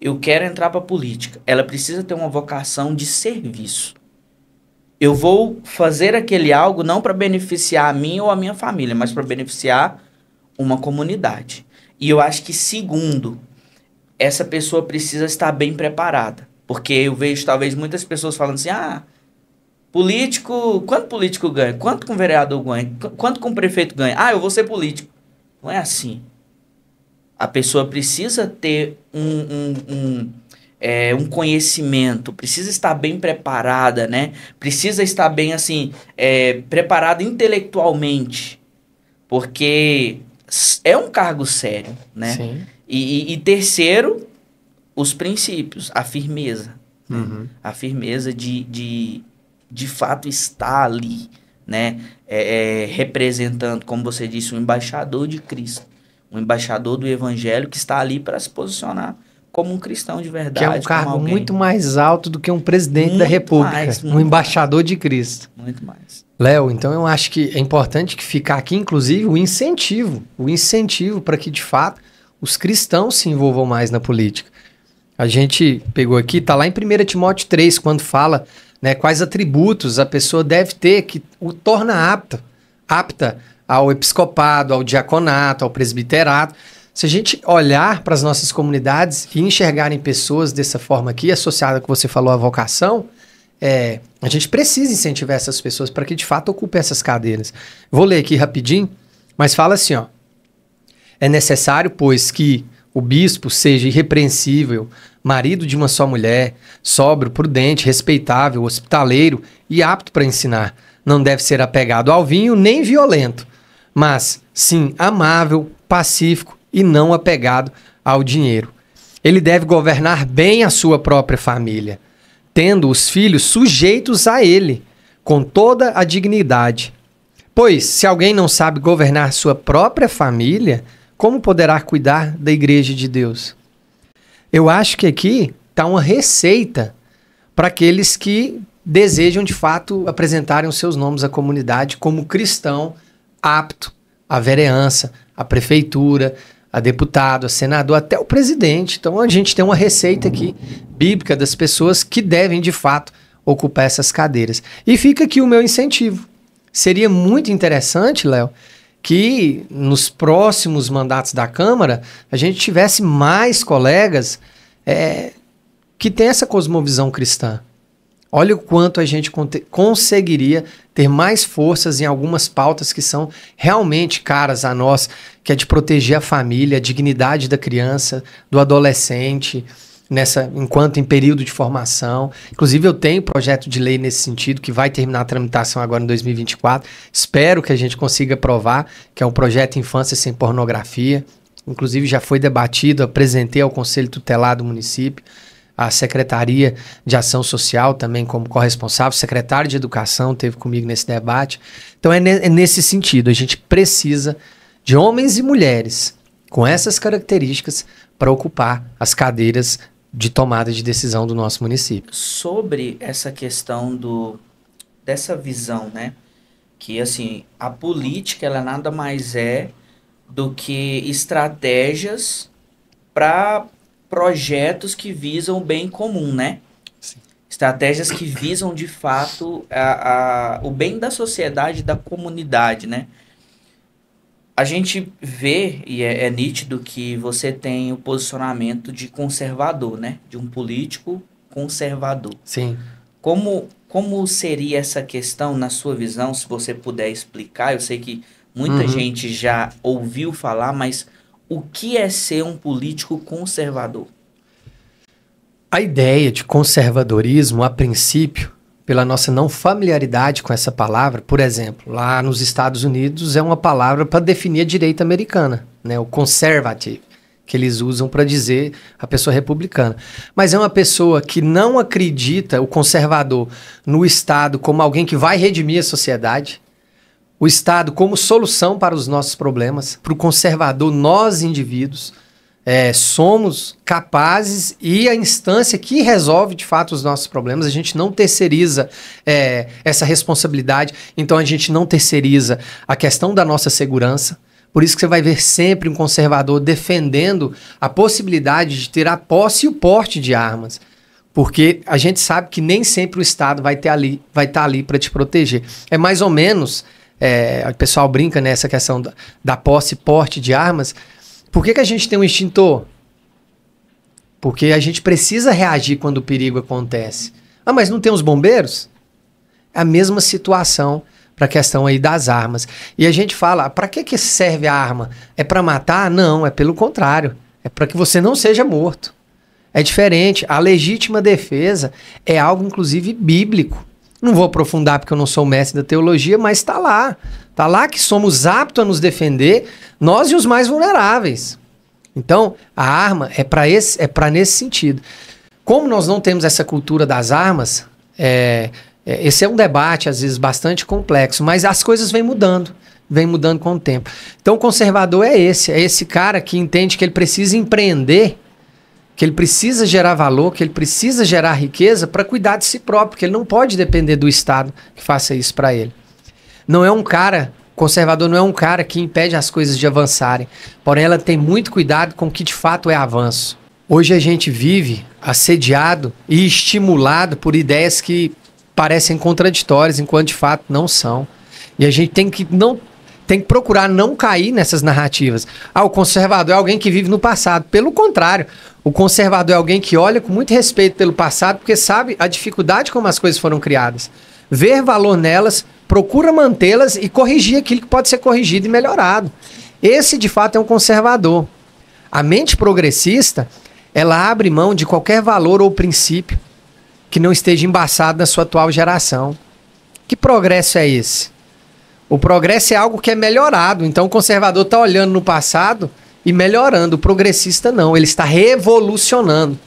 eu quero entrar para a política, ela precisa ter uma vocação de serviço. Eu vou fazer aquele algo não para beneficiar a mim ou a minha família, mas para beneficiar uma comunidade. E eu acho que, segundo, essa pessoa precisa estar bem preparada. Porque eu vejo, talvez, muitas pessoas falando assim, quanto político ganha? Quanto com vereador ganha? Quanto com prefeito ganha? Eu vou ser político. Não é assim. A pessoa precisa ter um conhecimento, precisa estar bem preparada, né? Precisa estar bem, assim, preparada intelectualmente. Porque é um cargo sério, né? Sim. E terceiro, os princípios, a firmeza. Uhum. Né? A firmeza de fato estar ali, né? Representando, como você disse, um embaixador de Cristo. Um embaixador do Evangelho que está ali para se posicionar como um cristão de verdade. Que é um cargo muito mais alto do que um presidente da República. Um embaixador de Cristo. Muito mais. Léo, então eu acho que é importante que ficar aqui, inclusive, o incentivo para que, de fato, os cristãos se envolvam mais na política. A gente pegou aqui, está lá em 1 Timóteo 3, quando fala, né, quais atributos a pessoa deve ter que o torna apta ao episcopado, ao diaconato, ao presbiterato. Se a gente olhar para as nossas comunidades e enxergarem pessoas dessa forma aqui, associada, que você falou, à vocação, a gente precisa incentivar essas pessoas para que de fato ocupem essas cadeiras. Vou ler aqui rapidinho, mas fala assim, ó. É necessário, pois, que o bispo seja irrepreensível, marido de uma só mulher, sóbrio, prudente, respeitável, hospitaleiro e apto para ensinar. Não deve ser apegado ao vinho nem violento, mas sim amável, pacífico e não apegado ao dinheiro. Ele deve governar bem a sua própria família, tendo os filhos sujeitos a ele, com toda a dignidade. Pois, se alguém não sabe governar sua própria família, como poderá cuidar da igreja de Deus? Eu acho que aqui está uma receita para aqueles que desejam, de fato, apresentarem os seus nomes à comunidade como cristão apto à vereança, à prefeitura, a deputado, a senador, até o presidente. Então a gente tem uma receita aqui bíblica das pessoas que devem, de fato, ocupar essas cadeiras. E fica aqui o meu incentivo. Seria muito interessante, Léo, que nos próximos mandatos da Câmara a gente tivesse mais colegas que têm essa cosmovisão cristã. Olha o quanto a gente conseguiria ter mais forças em algumas pautas que são realmente caras a nós, que é de proteger a família, a dignidade da criança, do adolescente, enquanto em período de formação. Inclusive, eu tenho projeto de lei nesse sentido, que vai terminar a tramitação agora em 2024. Espero que a gente consiga aprovar, que é um projeto Infância Sem Pornografia. Inclusive, já foi debatido, apresentei ao Conselho Tutelar do município, a Secretaria de Ação Social também como corresponsável, o secretário de Educação esteve comigo nesse debate. Então é nesse sentido, a gente precisa de homens e mulheres com essas características para ocupar as cadeiras de tomada de decisão do nosso município. Sobre essa questão dessa visão, né? Que assim, a política ela nada mais é do que estratégias para projetos que visam o bem comum, né? Sim. Estratégias que visam, de fato, o bem da sociedade, da comunidade, né? A gente vê, e é nítido, que você tem o posicionamento de conservador, né? De um político conservador. Sim. Como seria essa questão na sua visão, se você puder explicar? Eu sei que muita gente já ouviu falar, mas o que é ser um político conservador? A ideia de conservadorismo, a princípio, pela nossa não familiaridade com essa palavra, por exemplo, lá nos Estados Unidos é uma palavra para definir a direita americana, né? O conservative, que eles usam para dizer a pessoa republicana. Mas é uma pessoa que não acredita, o conservador, no Estado como alguém que vai redimir a sociedade, o Estado como solução para os nossos problemas. Para o conservador, nós indivíduos somos capazes e a instância que resolve de fato os nossos problemas. A gente não terceiriza essa responsabilidade, então a gente não terceiriza a questão da nossa segurança. Por isso que você vai ver sempre um conservador defendendo a possibilidade de ter a posse e o porte de armas. Porque a gente sabe que nem sempre o Estado vai estar ali para te proteger. É mais ou menos, o pessoal brinca nessa questão da posse e porte de armas. Por que a gente tem um extintor? Porque a gente precisa reagir quando o perigo acontece. Ah, mas não tem os bombeiros? É a mesma situação para a questão aí das armas. E a gente fala, para que serve a arma? É para matar? Não, é pelo contrário. É para que você não seja morto. É diferente. A legítima defesa é algo, inclusive, bíblico. Não vou aprofundar porque eu não sou mestre da teologia, mas está lá. Está lá que somos aptos a nos defender, nós e os mais vulneráveis. Então, a arma é para nesse sentido. Como nós não temos essa cultura das armas, esse é um debate, às vezes, bastante complexo, mas as coisas vêm mudando com o tempo. Então, o conservador é esse cara que entende que ele precisa empreender, que ele precisa gerar valor, que ele precisa gerar riqueza para cuidar de si próprio, que ele não pode depender do Estado que faça isso para ele. Conservador não é um cara que impede as coisas de avançarem, porém ela tem muito cuidado com o que de fato é avanço. Hoje a gente vive assediado e estimulado por ideias que parecem contraditórias, enquanto de fato não são. E a gente tem que procurar não cair nessas narrativas. O conservador é alguém que vive no passado. Pelo contrário, o conservador é alguém que olha com muito respeito pelo passado, porque sabe a dificuldade como as coisas foram criadas. Ver valor nelas, procura mantê-las e corrigir aquilo que pode ser corrigido e melhorado. Esse, de fato, é um conservador. A mente progressista, ela abre mão de qualquer valor ou princípio que não esteja embaçado na sua atual geração. Que progresso é esse? O progresso é algo que é melhorado. Então, o conservador está olhando no passado e melhorando. O progressista não, ele está revolucionando.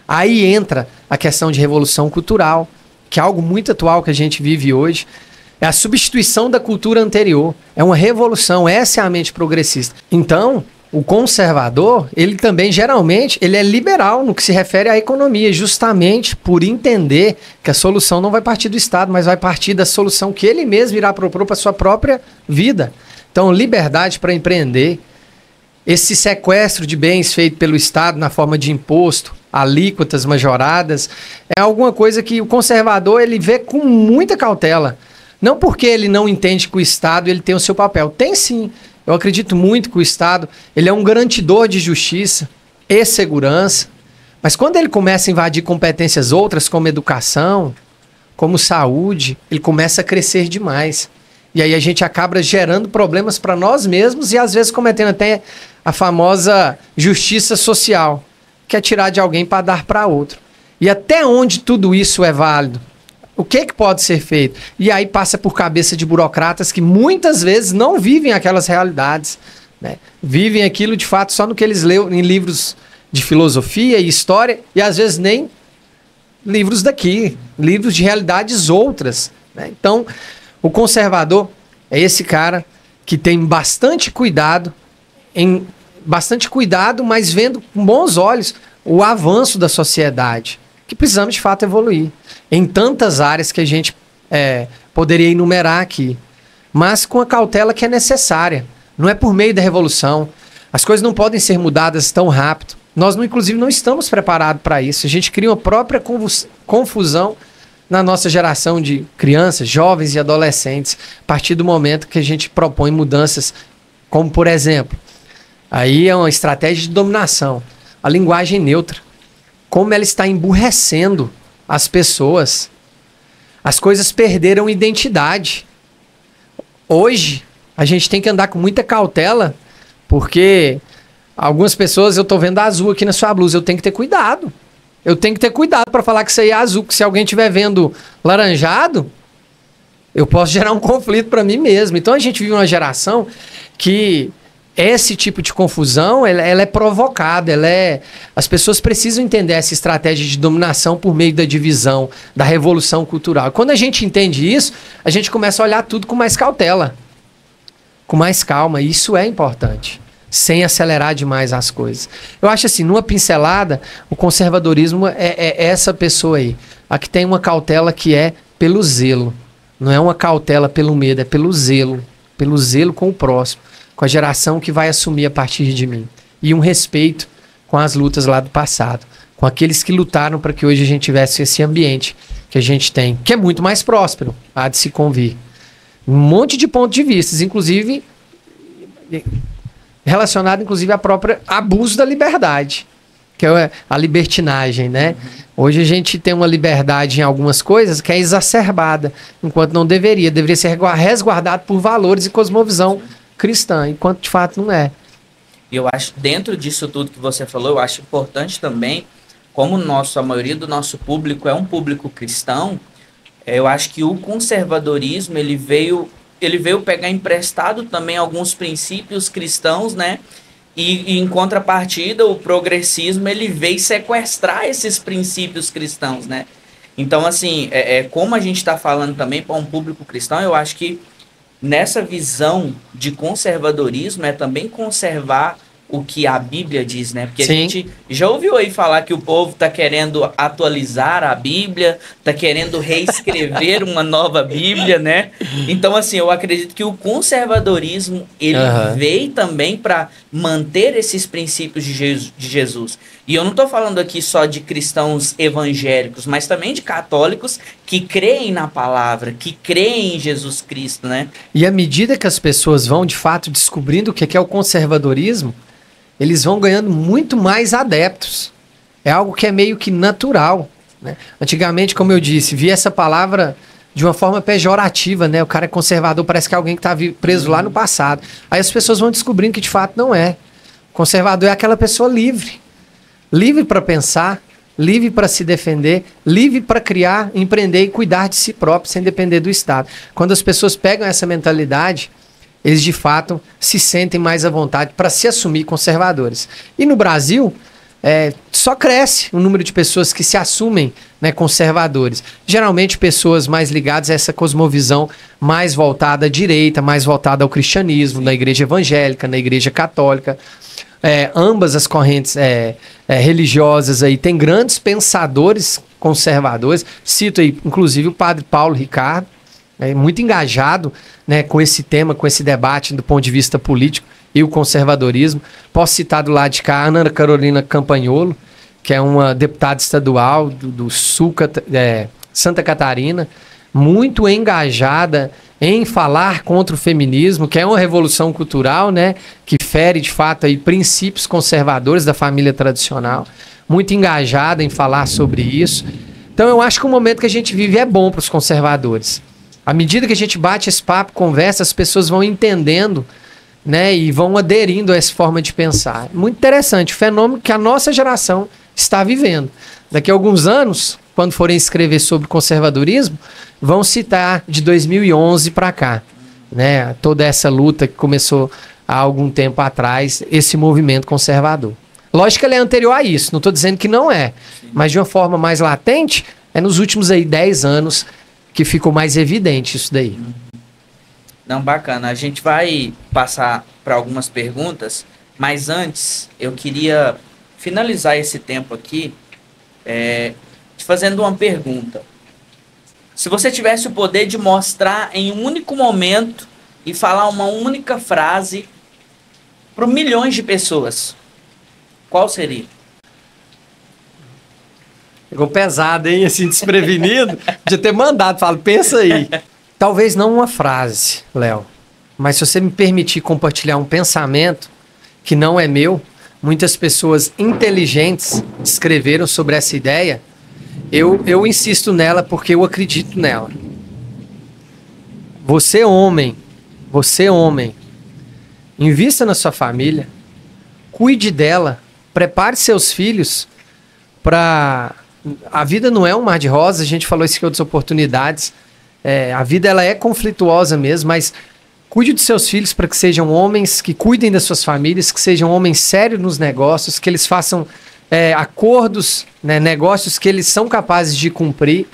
Aí entra a questão de revolução cultural, que é algo muito atual que a gente vive hoje. É a substituição da cultura anterior. É uma revolução. Essa é a mente progressista. Então, o conservador, ele também, geralmente, ele é liberal no que se refere à economia, justamente por entender que a solução não vai partir do Estado, mas vai partir da solução que ele mesmo irá propor para a sua própria vida. Então, liberdade para empreender, esse sequestro de bens feito pelo Estado na forma de imposto, alíquotas majoradas, é alguma coisa que o conservador ele vê com muita cautela. Não porque ele não entende que o Estado ele tem o seu papel. Tem sim. Eu acredito muito que o Estado ele é um garantidor de justiça e segurança. Mas quando ele começa a invadir competências outras, como educação, como saúde, ele começa a crescer demais. E aí a gente acaba gerando problemas para nós mesmos e às vezes cometendo até a famosa justiça social, que é tirar de alguém para dar para outro. E até onde tudo isso é válido? O que pode ser feito? E aí passa por cabeça de burocratas que muitas vezes não vivem aquelas realidades, né? Vivem aquilo de fato só no que eles leem em livros de filosofia e história e às vezes nem livros daqui, livros de realidades outras, né? Então, o conservador é esse cara que tem bastante cuidado, mas vendo com bons olhos o avanço da sociedade, que precisamos de fato evoluir em tantas áreas que a gente poderia enumerar aqui, mas com a cautela que é necessária. Não é por meio da revolução. As coisas não podem ser mudadas tão rápido. Nós, inclusive, não estamos preparados para isso. A gente cria uma própria confusão na nossa geração de crianças, jovens e adolescentes, a partir do momento que a gente propõe mudanças, como, por exemplo, aí é uma estratégia de dominação, a linguagem neutra. Como ela está emburrecendo as pessoas. As coisas perderam identidade. Hoje, a gente tem que andar com muita cautela, porque algumas pessoas, eu estou vendo azul aqui na sua blusa, eu tenho que ter cuidado. Eu tenho que ter cuidado para falar que isso aí é azul, porque se alguém estiver vendo laranjado, eu posso gerar um conflito para mim mesmo. Então a gente vive uma geração que esse tipo de confusão, ela é provocada, as pessoas precisam entender essa estratégia de dominação por meio da divisão, da revolução cultural. Quando a gente entende isso, a gente começa a olhar tudo com mais cautela, com mais calma, e isso é importante, sem acelerar demais as coisas. Eu acho assim, numa pincelada, o conservadorismo é essa pessoa aí, a que tem uma cautela que é pelo zelo, não é uma cautela pelo medo, é pelo zelo com o próximo, com a geração que vai assumir a partir de mim. E um respeito com as lutas lá do passado, com aqueles que lutaram para que hoje a gente tivesse esse ambiente que a gente tem, que é muito mais próspero, há de se convir. Um monte de pontos de vista, inclusive relacionado inclusive ao próprio abuso da liberdade, que é a libertinagem, né? Hoje a gente tem uma liberdade em algumas coisas que é exacerbada, enquanto não deveria ser resguardado por valores e cosmovisão cristã, enquanto de fato não é. E eu acho, dentro disso tudo que você falou, eu acho importante também, como a maioria do nosso público é um público cristão, eu acho que o conservadorismo, ele veio pegar emprestado também alguns princípios cristãos, né? E em contrapartida, o progressismo, ele veio sequestrar esses princípios cristãos, né? Então, assim, como a gente está falando também para um público cristão, eu acho que nessa visão de conservadorismo é também conservar o que a Bíblia diz, né? Porque Sim. A gente já ouviu aí falar que o povo está querendo atualizar a Bíblia, está querendo reescrever uma nova Bíblia, né? Então, assim, eu acredito que o conservadorismo, ele veio também para manter esses princípios de Jesus. E eu não estou falando aqui só de cristãos evangélicos, mas também de católicos que creem na palavra, que creem em Jesus Cristo, né? E à medida que as pessoas vão, de fato, descobrindo o que é o conservadorismo, eles vão ganhando muito mais adeptos. É algo que é meio que natural, né? Antigamente, como eu disse, via essa palavra de uma forma pejorativa, né? O cara é conservador, parece que é alguém que está preso lá no passado. Aí as pessoas vão descobrindo que de fato não é. Conservador é aquela pessoa livre. Livre para pensar, livre para se defender, livre para criar, empreender e cuidar de si próprio, sem depender do Estado. Quando as pessoas pegam essa mentalidade, eles de fato se sentem mais à vontade para se assumir conservadores. E no Brasil, só cresce o número de pessoas que se assumem, né, conservadores. Geralmente pessoas mais ligadas a essa cosmovisão mais voltada à direita, mais voltada ao cristianismo, na igreja evangélica, na igreja católica. Ambas as correntes religiosas aí têm grandes pensadores conservadores. Cito aí, inclusive, o padre Paulo Ricardo, muito engajado, né, com esse tema, com esse debate do ponto de vista político e o conservadorismo. Posso citar do lado de cá a Ana Carolina Campagnolo, que é uma deputada estadual do Sul, Santa Catarina, muito engajada em falar contra o feminismo, que é uma revolução cultural, né, que fere de fato aí princípios conservadores da família tradicional, muito engajada em falar sobre isso. Então eu acho que o momento que a gente vive é bom para os conservadores. À medida que a gente bate esse papo, conversa, as pessoas vão entendendo, né, e vão aderindo a essa forma de pensar. Muito interessante, o fenômeno que a nossa geração está vivendo. Daqui a alguns anos, quando forem escrever sobre conservadorismo, vão citar de 2011 para cá, né, toda essa luta que começou há algum tempo atrás, esse movimento conservador. Lógico que ele é anterior a isso, não estou dizendo que não é, mas de uma forma mais latente, é nos últimos aí 10 anos que ficou mais evidente isso daí. Não, bacana. A gente vai passar para algumas perguntas, mas antes eu queria finalizar esse tempo aqui te fazendo uma pergunta. Se você tivesse o poder de mostrar em um único momento e falar uma única frase para milhões de pessoas, qual seria? Pegou pesado, hein? Assim, desprevenido. Podia ter mandado, falo, pensa aí. Talvez não uma frase, Léo, mas se você me permitir compartilhar um pensamento que não é meu, muitas pessoas inteligentes escreveram sobre essa ideia, eu insisto nela porque eu acredito nela. Você homem, invista na sua família, cuide dela, prepare seus filhos para... A vida não é um mar de rosas, a gente falou isso em outras oportunidades. A vida ela é conflituosa mesmo, mas cuide dos seus filhos para que sejam homens que cuidem das suas famílias, que sejam homens sérios nos negócios, que eles façam acordos, né, negócios que eles são capazes de cumprir.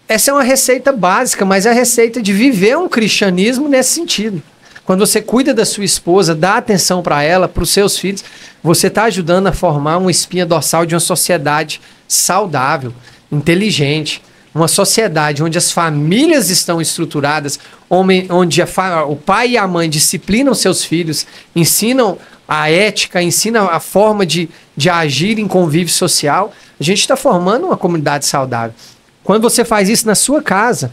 Essa é uma receita básica, mas é a receita de viver um cristianismo nesse sentido. Quando você cuida da sua esposa, dá atenção para ela, para os seus filhos, você está ajudando a formar uma espinha dorsal de uma sociedade saudável, inteligente, uma sociedade onde as famílias estão estruturadas, onde o pai e a mãe disciplinam seus filhos, ensinam a ética, ensinam a forma de agir em convívio social. A gente está formando uma comunidade saudável. Quando você faz isso na sua casa,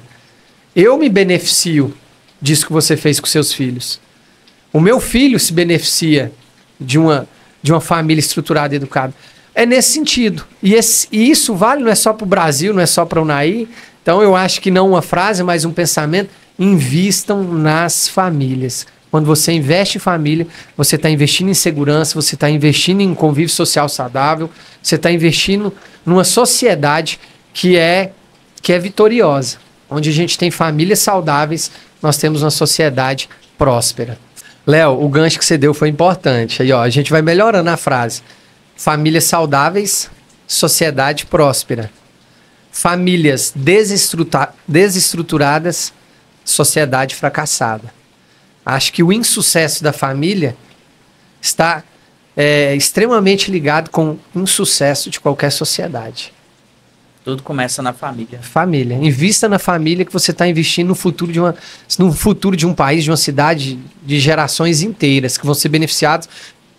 eu me beneficio disso que você fez com seus filhos. O meu filho se beneficia de uma família estruturada e educada. É nesse sentido. E isso vale não é só para o Brasil, não é só para o Unaí. Então eu acho que não uma frase, mas um pensamento. Invistam nas famílias. Quando você investe em família, você está investindo em segurança, você está investindo em convívio social saudável, você está investindo numa sociedade que é vitoriosa. Onde a gente tem famílias saudáveis, nós temos uma sociedade próspera. Léo, o gancho que você deu foi importante. Aí, ó, a gente vai melhorando a frase. Famílias saudáveis, sociedade próspera. Famílias desestruturadas, sociedade fracassada. Acho que o insucesso da família está extremamente ligado com o insucesso de qualquer sociedade. Tudo começa na família. Família. Invista na família que você está investindo no futuro de um país, de uma cidade, de gerações inteiras, que vão ser beneficiados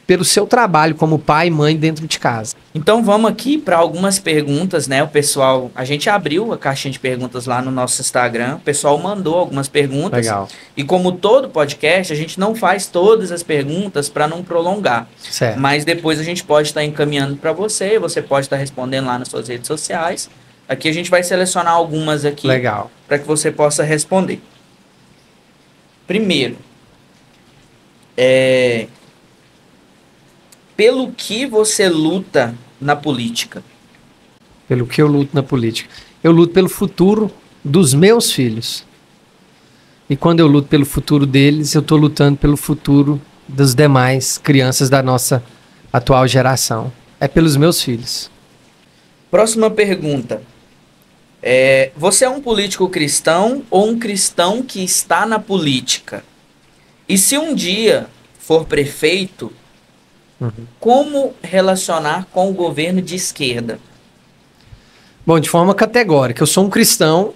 pelo seu trabalho como pai e mãe dentro de casa. Então vamos aqui para algumas perguntas, né? O pessoal, a gente abriu a caixinha de perguntas lá no nosso Instagram, o pessoal mandou algumas perguntas. Legal. E como todo podcast, a gente não faz todas as perguntas para não prolongar. Certo. Mas depois a gente pode estar encaminhando para você pode estar respondendo lá nas suas redes sociais. Aqui a gente vai selecionar algumas aqui. Legal. Para que você possa responder. Primeiro, pelo que você luta na política? Pelo que eu luto na política? Eu luto pelo futuro dos meus filhos. E quando eu luto pelo futuro deles, eu estou lutando pelo futuro das demais crianças da nossa atual geração. É pelos meus filhos. Próxima pergunta. Você é um político cristão ou um cristão que está na política? E se um dia for prefeito, como relacionar com o governo de esquerda? Bom, de forma categórica, eu sou um cristão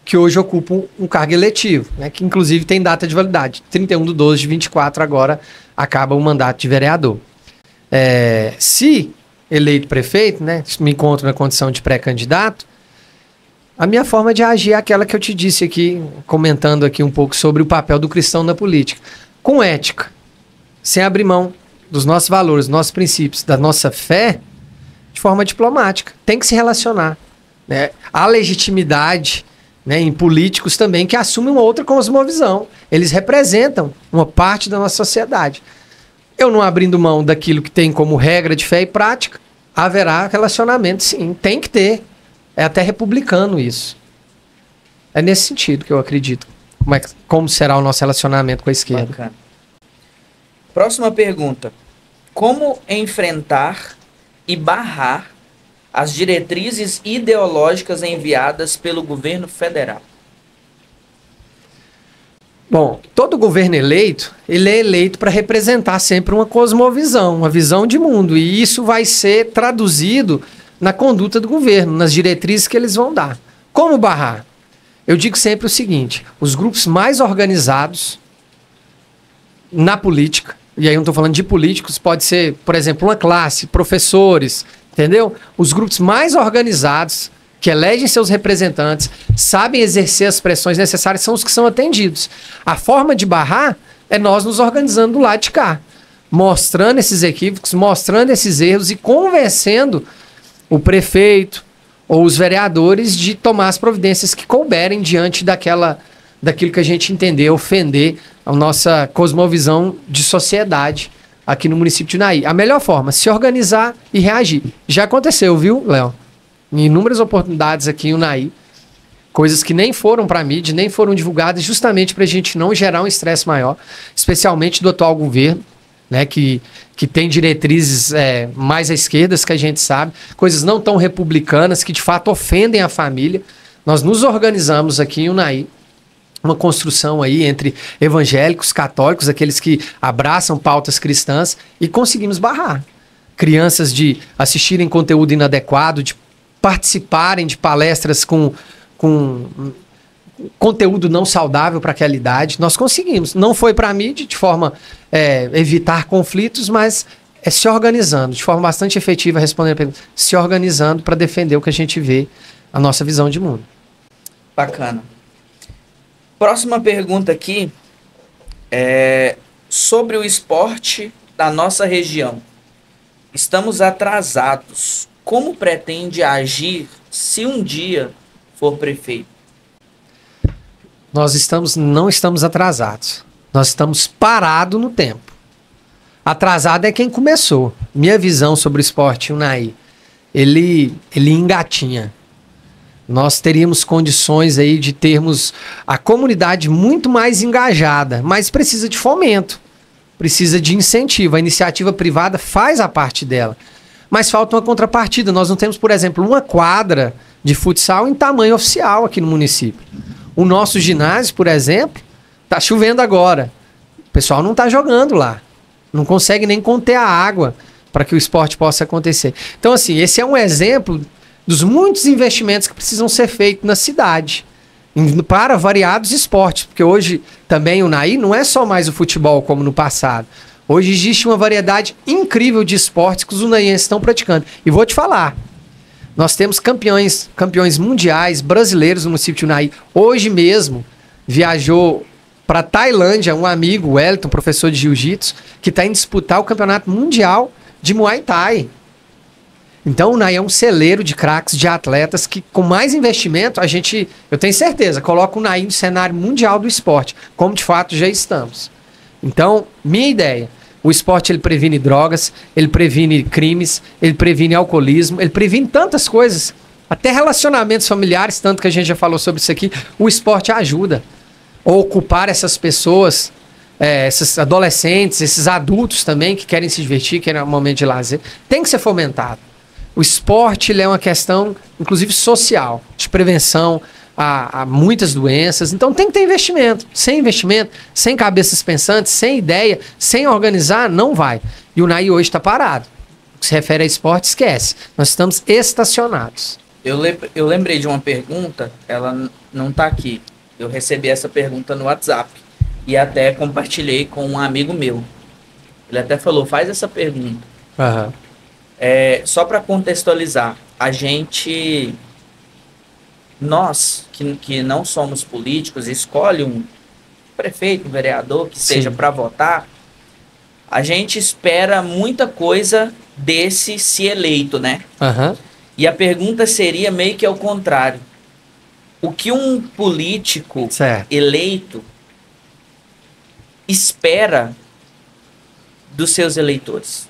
que hoje ocupa um cargo eletivo, né, que inclusive tem data de validade. 31/12/24 agora acaba o mandato de vereador. Se eleito prefeito, né, me encontro na condição de pré-candidato, a minha forma de agir é aquela que eu te disse aqui, comentando aqui um pouco sobre o papel do cristão na política. Com ética, sem abrir mão dos nossos valores, dos nossos princípios, da nossa fé, de forma diplomática. Tem que se relacionar, né? Há legitimidade, né, em políticos também que assumem uma outra cosmovisão. Eles representam uma parte da nossa sociedade. Eu não abrindo mão daquilo que tem como regra de fé e prática, haverá relacionamento, sim. Tem que ter. É até republicano isso. É nesse sentido que eu acredito. Como será o nosso relacionamento com a esquerda. Bacana. Próxima pergunta. Como enfrentar e barrar as diretrizes ideológicas enviadas pelo governo federal? Bom, todo governo eleito, ele é eleito para representar sempre uma cosmovisão, uma visão de mundo. E isso vai ser traduzido na conduta do governo, nas diretrizes que eles vão dar. Como barrar? Eu digo sempre o seguinte, os grupos mais organizados na política, e aí eu não estou falando de políticos, pode ser, por exemplo, uma classe, professores, Entendeu? Os grupos mais organizados, que elegem seus representantes, sabem exercer as pressões necessárias, são os que são atendidos. A forma de barrar é nós nos organizando do lado de cá, mostrando esses equívocos, mostrando esses erros e convencendo o prefeito ou os vereadores de tomar as providências que couberem diante daquilo que a gente entender, ofender a nossa cosmovisão de sociedade aqui no município de Unai. A melhor forma, se organizar e reagir. Já aconteceu, viu, Léo? Em inúmeras oportunidades aqui em Unai, coisas que nem foram para a mídia, nem foram divulgadas, justamente para a gente não gerar um estresse maior, especialmente do atual governo, né, que tem diretrizes mais à esquerda, que a gente sabe, coisas não tão republicanas, que de fato ofendem a família. Nós nos organizamos aqui em Unai, uma construção aí entre evangélicos, católicos, aqueles que abraçam pautas cristãs, e conseguimos barrar. Crianças de assistirem conteúdo inadequado, de participarem de palestras com conteúdo não saudável para aquela idade. Nós conseguimos. Não foi para a mídia, de forma evitar conflitos, mas se organizando, de forma bastante efetiva, respondendo a pergunta, se organizando para defender o que a gente vê, a nossa visão de mundo. Bacana. Próxima pergunta aqui é sobre o esporte da nossa região. Estamos atrasados. Como pretende agir se um dia for prefeito? Nós não estamos atrasados. Nós estamos parados no tempo. Atrasado é quem começou. Minha visão sobre o esporte, Unai, ele engatinha. Nós teríamos condições aí de termos a comunidade muito mais engajada, mas precisa de fomento, precisa de incentivo. A iniciativa privada faz a parte dela, mas falta uma contrapartida. Nós não temos, por exemplo, uma quadra de futsal em tamanho oficial aqui no município. O nosso ginásio, por exemplo, está chovendo agora. O pessoal não está jogando lá. Não consegue nem conter a água para que o esporte possa acontecer. Então, assim, esse é um exemplo dos muitos investimentos que precisam ser feitos na cidade para variados esportes. Porque hoje também o Unai não é só mais o futebol como no passado. Hoje existe uma variedade incrível de esportes que os unaienses estão praticando. E vou te falar, nós temos campeões mundiais brasileiros no município de Unai. Hoje mesmo viajou para Tailândia um amigo, o Wellington, professor de jiu-jitsu, que está em disputar o campeonato mundial de Muay Thai. Então o Unai é um celeiro de craques, de atletas que com mais investimento eu tenho certeza, coloca o Unai no cenário mundial do esporte, como de fato já estamos. Então, minha ideia, o esporte ele previne drogas, ele previne crimes, ele previne alcoolismo, ele previne tantas coisas, até relacionamentos familiares, tanto que a gente já falou sobre isso aqui, o esporte ajuda a ocupar essas pessoas, esses adolescentes, esses adultos também que querem se divertir, querem um momento de lazer, tem que ser fomentado. O esporte ele é uma questão, inclusive, social, de prevenção a muitas doenças. Então tem que ter investimento. Sem investimento, sem cabeças pensantes, sem ideia, sem organizar, não vai. E o Unai hoje está parado. O que se refere a esporte, esquece. Nós estamos estacionados. Eu lembrei de uma pergunta, ela não está aqui. Eu recebi essa pergunta no WhatsApp e até compartilhei com um amigo meu. Ele até falou, faz essa pergunta. Uhum. Só para contextualizar, nós que não somos políticos, escolhe um prefeito, um vereador que seja para votar, a gente espera muita coisa desse se eleito, né? Uhum. E a pergunta seria meio que ao contrário. O que um político eleito espera dos seus eleitores?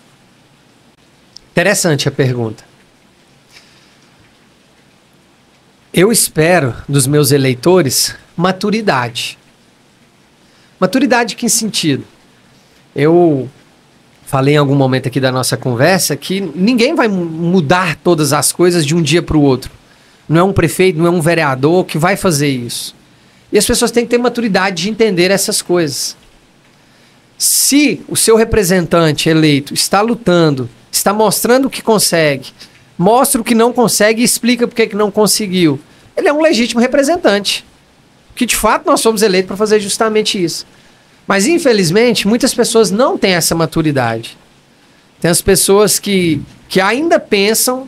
Interessante a pergunta. Eu espero dos meus eleitores maturidade. Maturidade que em sentido? Eu falei em algum momento aqui da nossa conversa que ninguém vai mudar todas as coisas de um dia para o outro. Não é um prefeito, não é um vereador que vai fazer isso. E as pessoas têm que ter maturidade de entender essas coisas. Se o seu representante eleito está lutando, está mostrando o que consegue, mostra o que não consegue e explica por que não conseguiu, ele é um legítimo representante. Que de fato nós somos eleitos para fazer justamente isso. Mas infelizmente muitas pessoas não têm essa maturidade. Tem as pessoas que que ainda pensam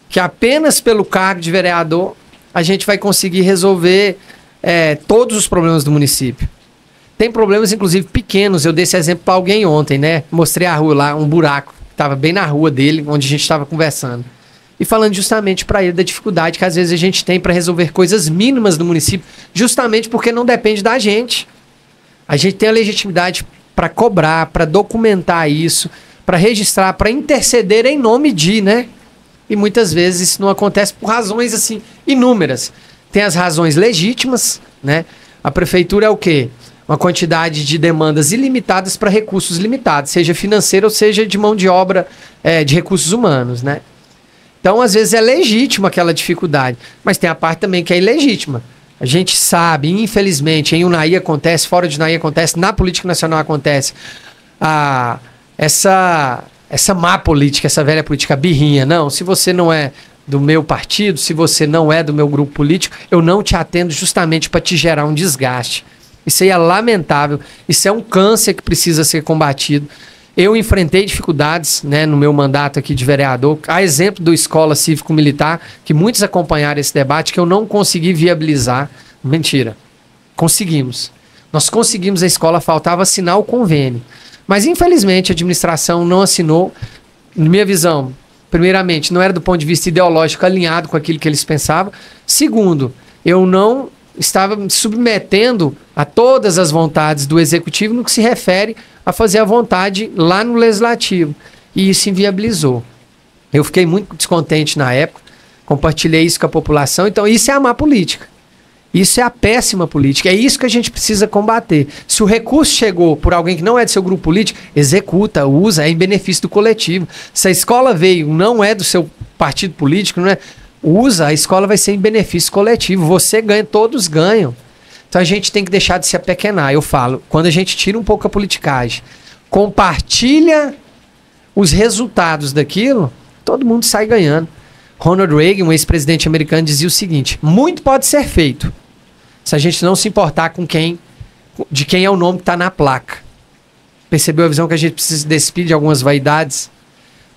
que apenas pelo cargo de vereador a gente vai conseguir resolver todos os problemas do município. Tem problemas, inclusive, pequenos. Eu dei esse exemplo para alguém ontem, né? Mostrei a rua lá, um buraco, que estava bem na rua dele, onde a gente estava conversando. E falando justamente para ele da dificuldade que às vezes a gente tem para resolver coisas mínimas do município, justamente porque não depende da gente. A gente tem a legitimidade para cobrar, para documentar isso, para registrar, para interceder em nome de, né? E muitas vezes isso não acontece por razões, assim, inúmeras. Tem as razões legítimas, né? A prefeitura é o quê? Uma quantidade de demandas ilimitadas para recursos limitados, seja financeiro ou seja de mão de obra, de recursos humanos, né? Então, às vezes, é legítima aquela dificuldade, mas tem a parte também que é ilegítima. A gente sabe, infelizmente, em Unai acontece, fora de Unai acontece, na política nacional acontece, essa má política, essa velha política birrinha. Não, se você não é do meu partido, se você não é do meu grupo político, eu não te atendo justamente para te gerar um desgaste. Isso aí é lamentável, isso é um câncer que precisa ser combatido. Eu enfrentei dificuldades, né, no meu mandato aqui de vereador, a exemplo do Escola Cívico-Militar, que muitos acompanharam esse debate, que eu não consegui viabilizar. Mentira. Conseguimos. Nós conseguimos a escola, faltava assinar o convênio. Mas, infelizmente, a administração não assinou. Na minha visão, primeiramente, não era do ponto de vista ideológico alinhado com aquilo que eles pensavam. Segundo, eu não estava me submetendo a todas as vontades do executivo no que se refere a fazer a vontade lá no legislativo. E isso inviabilizou. Eu fiquei muito descontente na época, compartilhei isso com a população. Então isso é a má política. Isso é a péssima política. É isso que a gente precisa combater. Se o recurso chegou por alguém que não é do seu grupo político, executa, usa, é em benefício do coletivo. Se a escola veio, não é do seu partido político, não é, usa, a escola vai ser em benefício coletivo. Você ganha, todos ganham. Então a gente tem que deixar de se apequenar. Eu falo, quando a gente tira um pouco a politicagem, compartilha os resultados daquilo, todo mundo sai ganhando. Ronald Reagan, um ex-presidente americano, dizia o seguinte: muito pode ser feito se a gente não se importar de quem é o nome que está na placa. Percebeu a visão que a gente precisa despir de algumas vaidades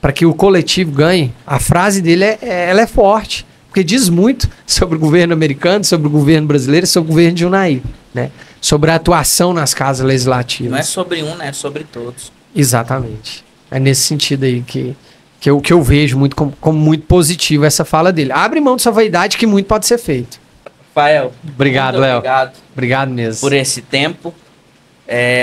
para que o coletivo ganhe? A frase dele ela é forte, porque diz muito sobre o governo americano, sobre o governo brasileiro, sobre o governo de Unai, né? Sobre a atuação nas casas legislativas. Não é sobre um, né? É sobre todos. Exatamente. É nesse sentido aí que eu vejo muito como muito positivo essa fala dele. Abre mão dessa vaidade que muito pode ser feito. Rafael, obrigado, Léo. Obrigado. Obrigado mesmo. Por esse tempo.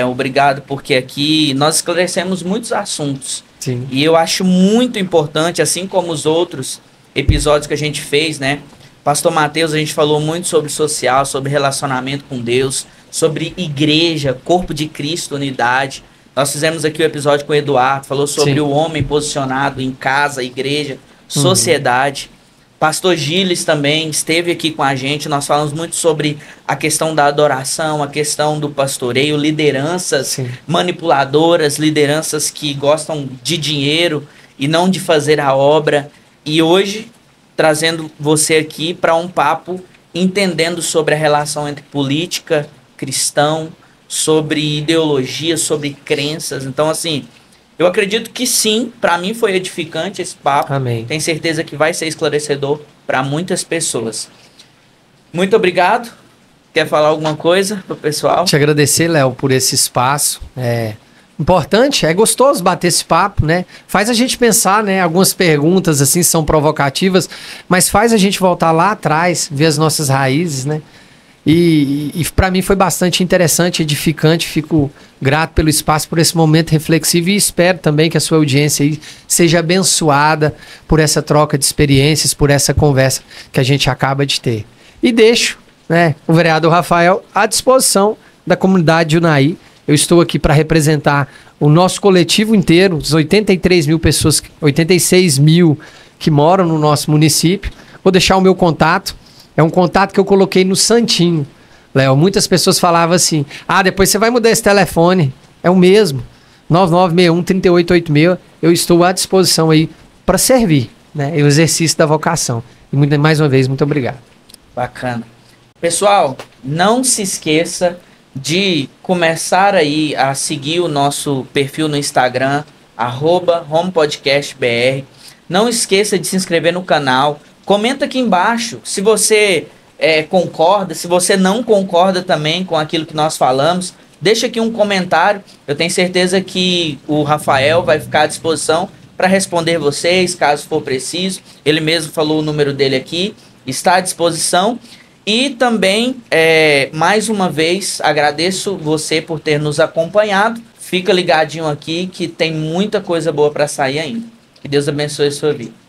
Obrigado porque aqui nós esclarecemos muitos assuntos. Sim. E eu acho muito importante, assim como os outros episódios que a gente fez, né? Pastor Mateus, a gente falou muito sobre social, sobre relacionamento com Deus, sobre igreja, corpo de Cristo, unidade. Nós fizemos aqui o episódio com o Eduardo, falou sobre o homem posicionado em casa, igreja, sociedade. Pastor Gilles também esteve aqui com a gente, nós falamos muito sobre a questão da adoração, a questão do pastoreio, lideranças manipuladoras, lideranças que gostam de dinheiro e não de fazer a obra. E hoje, trazendo você aqui para um papo, entendendo sobre a relação entre política, cristão, sobre ideologia, sobre crenças. Então, assim, eu acredito que sim, para mim foi edificante esse papo. Amém. Tenho certeza que vai ser esclarecedor para muitas pessoas. Muito obrigado. Quer falar alguma coisa pro pessoal? Te agradecer, Léo, por esse espaço. Importante, é gostoso bater esse papo, né? Faz a gente pensar, né? Algumas perguntas, assim, são provocativas, mas faz a gente voltar lá atrás, ver as nossas raízes, né? E para mim foi bastante interessante, edificante. Fico grato pelo espaço, por esse momento reflexivo, e espero também que a sua audiência aí seja abençoada por essa troca de experiências, por essa conversa que a gente acaba de ter. E deixo, né, o vereador Rafael à disposição da comunidade de Unai. Eu estou aqui para representar o nosso coletivo inteiro, os 83 mil pessoas, 86 mil que moram no nosso município. Vou deixar o meu contato. É um contato que eu coloquei no Santinho, Léo. Muitas pessoas falavam assim: depois você vai mudar esse telefone. É o mesmo, 9961-3886. Eu estou à disposição aí para servir, né? O exercício da vocação. E mais uma vez, muito obrigado. Bacana. Pessoal, não se esqueça de começar aí a seguir o nosso perfil no Instagram, @homepodcastbr. Não esqueça de se inscrever no canal. Comenta aqui embaixo se você concorda, se você não concorda também com aquilo que nós falamos. Deixa aqui um comentário. Eu tenho certeza que o Rafael vai ficar à disposição para responder vocês, caso for preciso. Ele mesmo falou o número dele aqui, está à disposição. E também, mais uma vez, agradeço você por ter nos acompanhado. Fica ligadinho aqui que tem muita coisa boa para sair ainda. Que Deus abençoe a sua vida.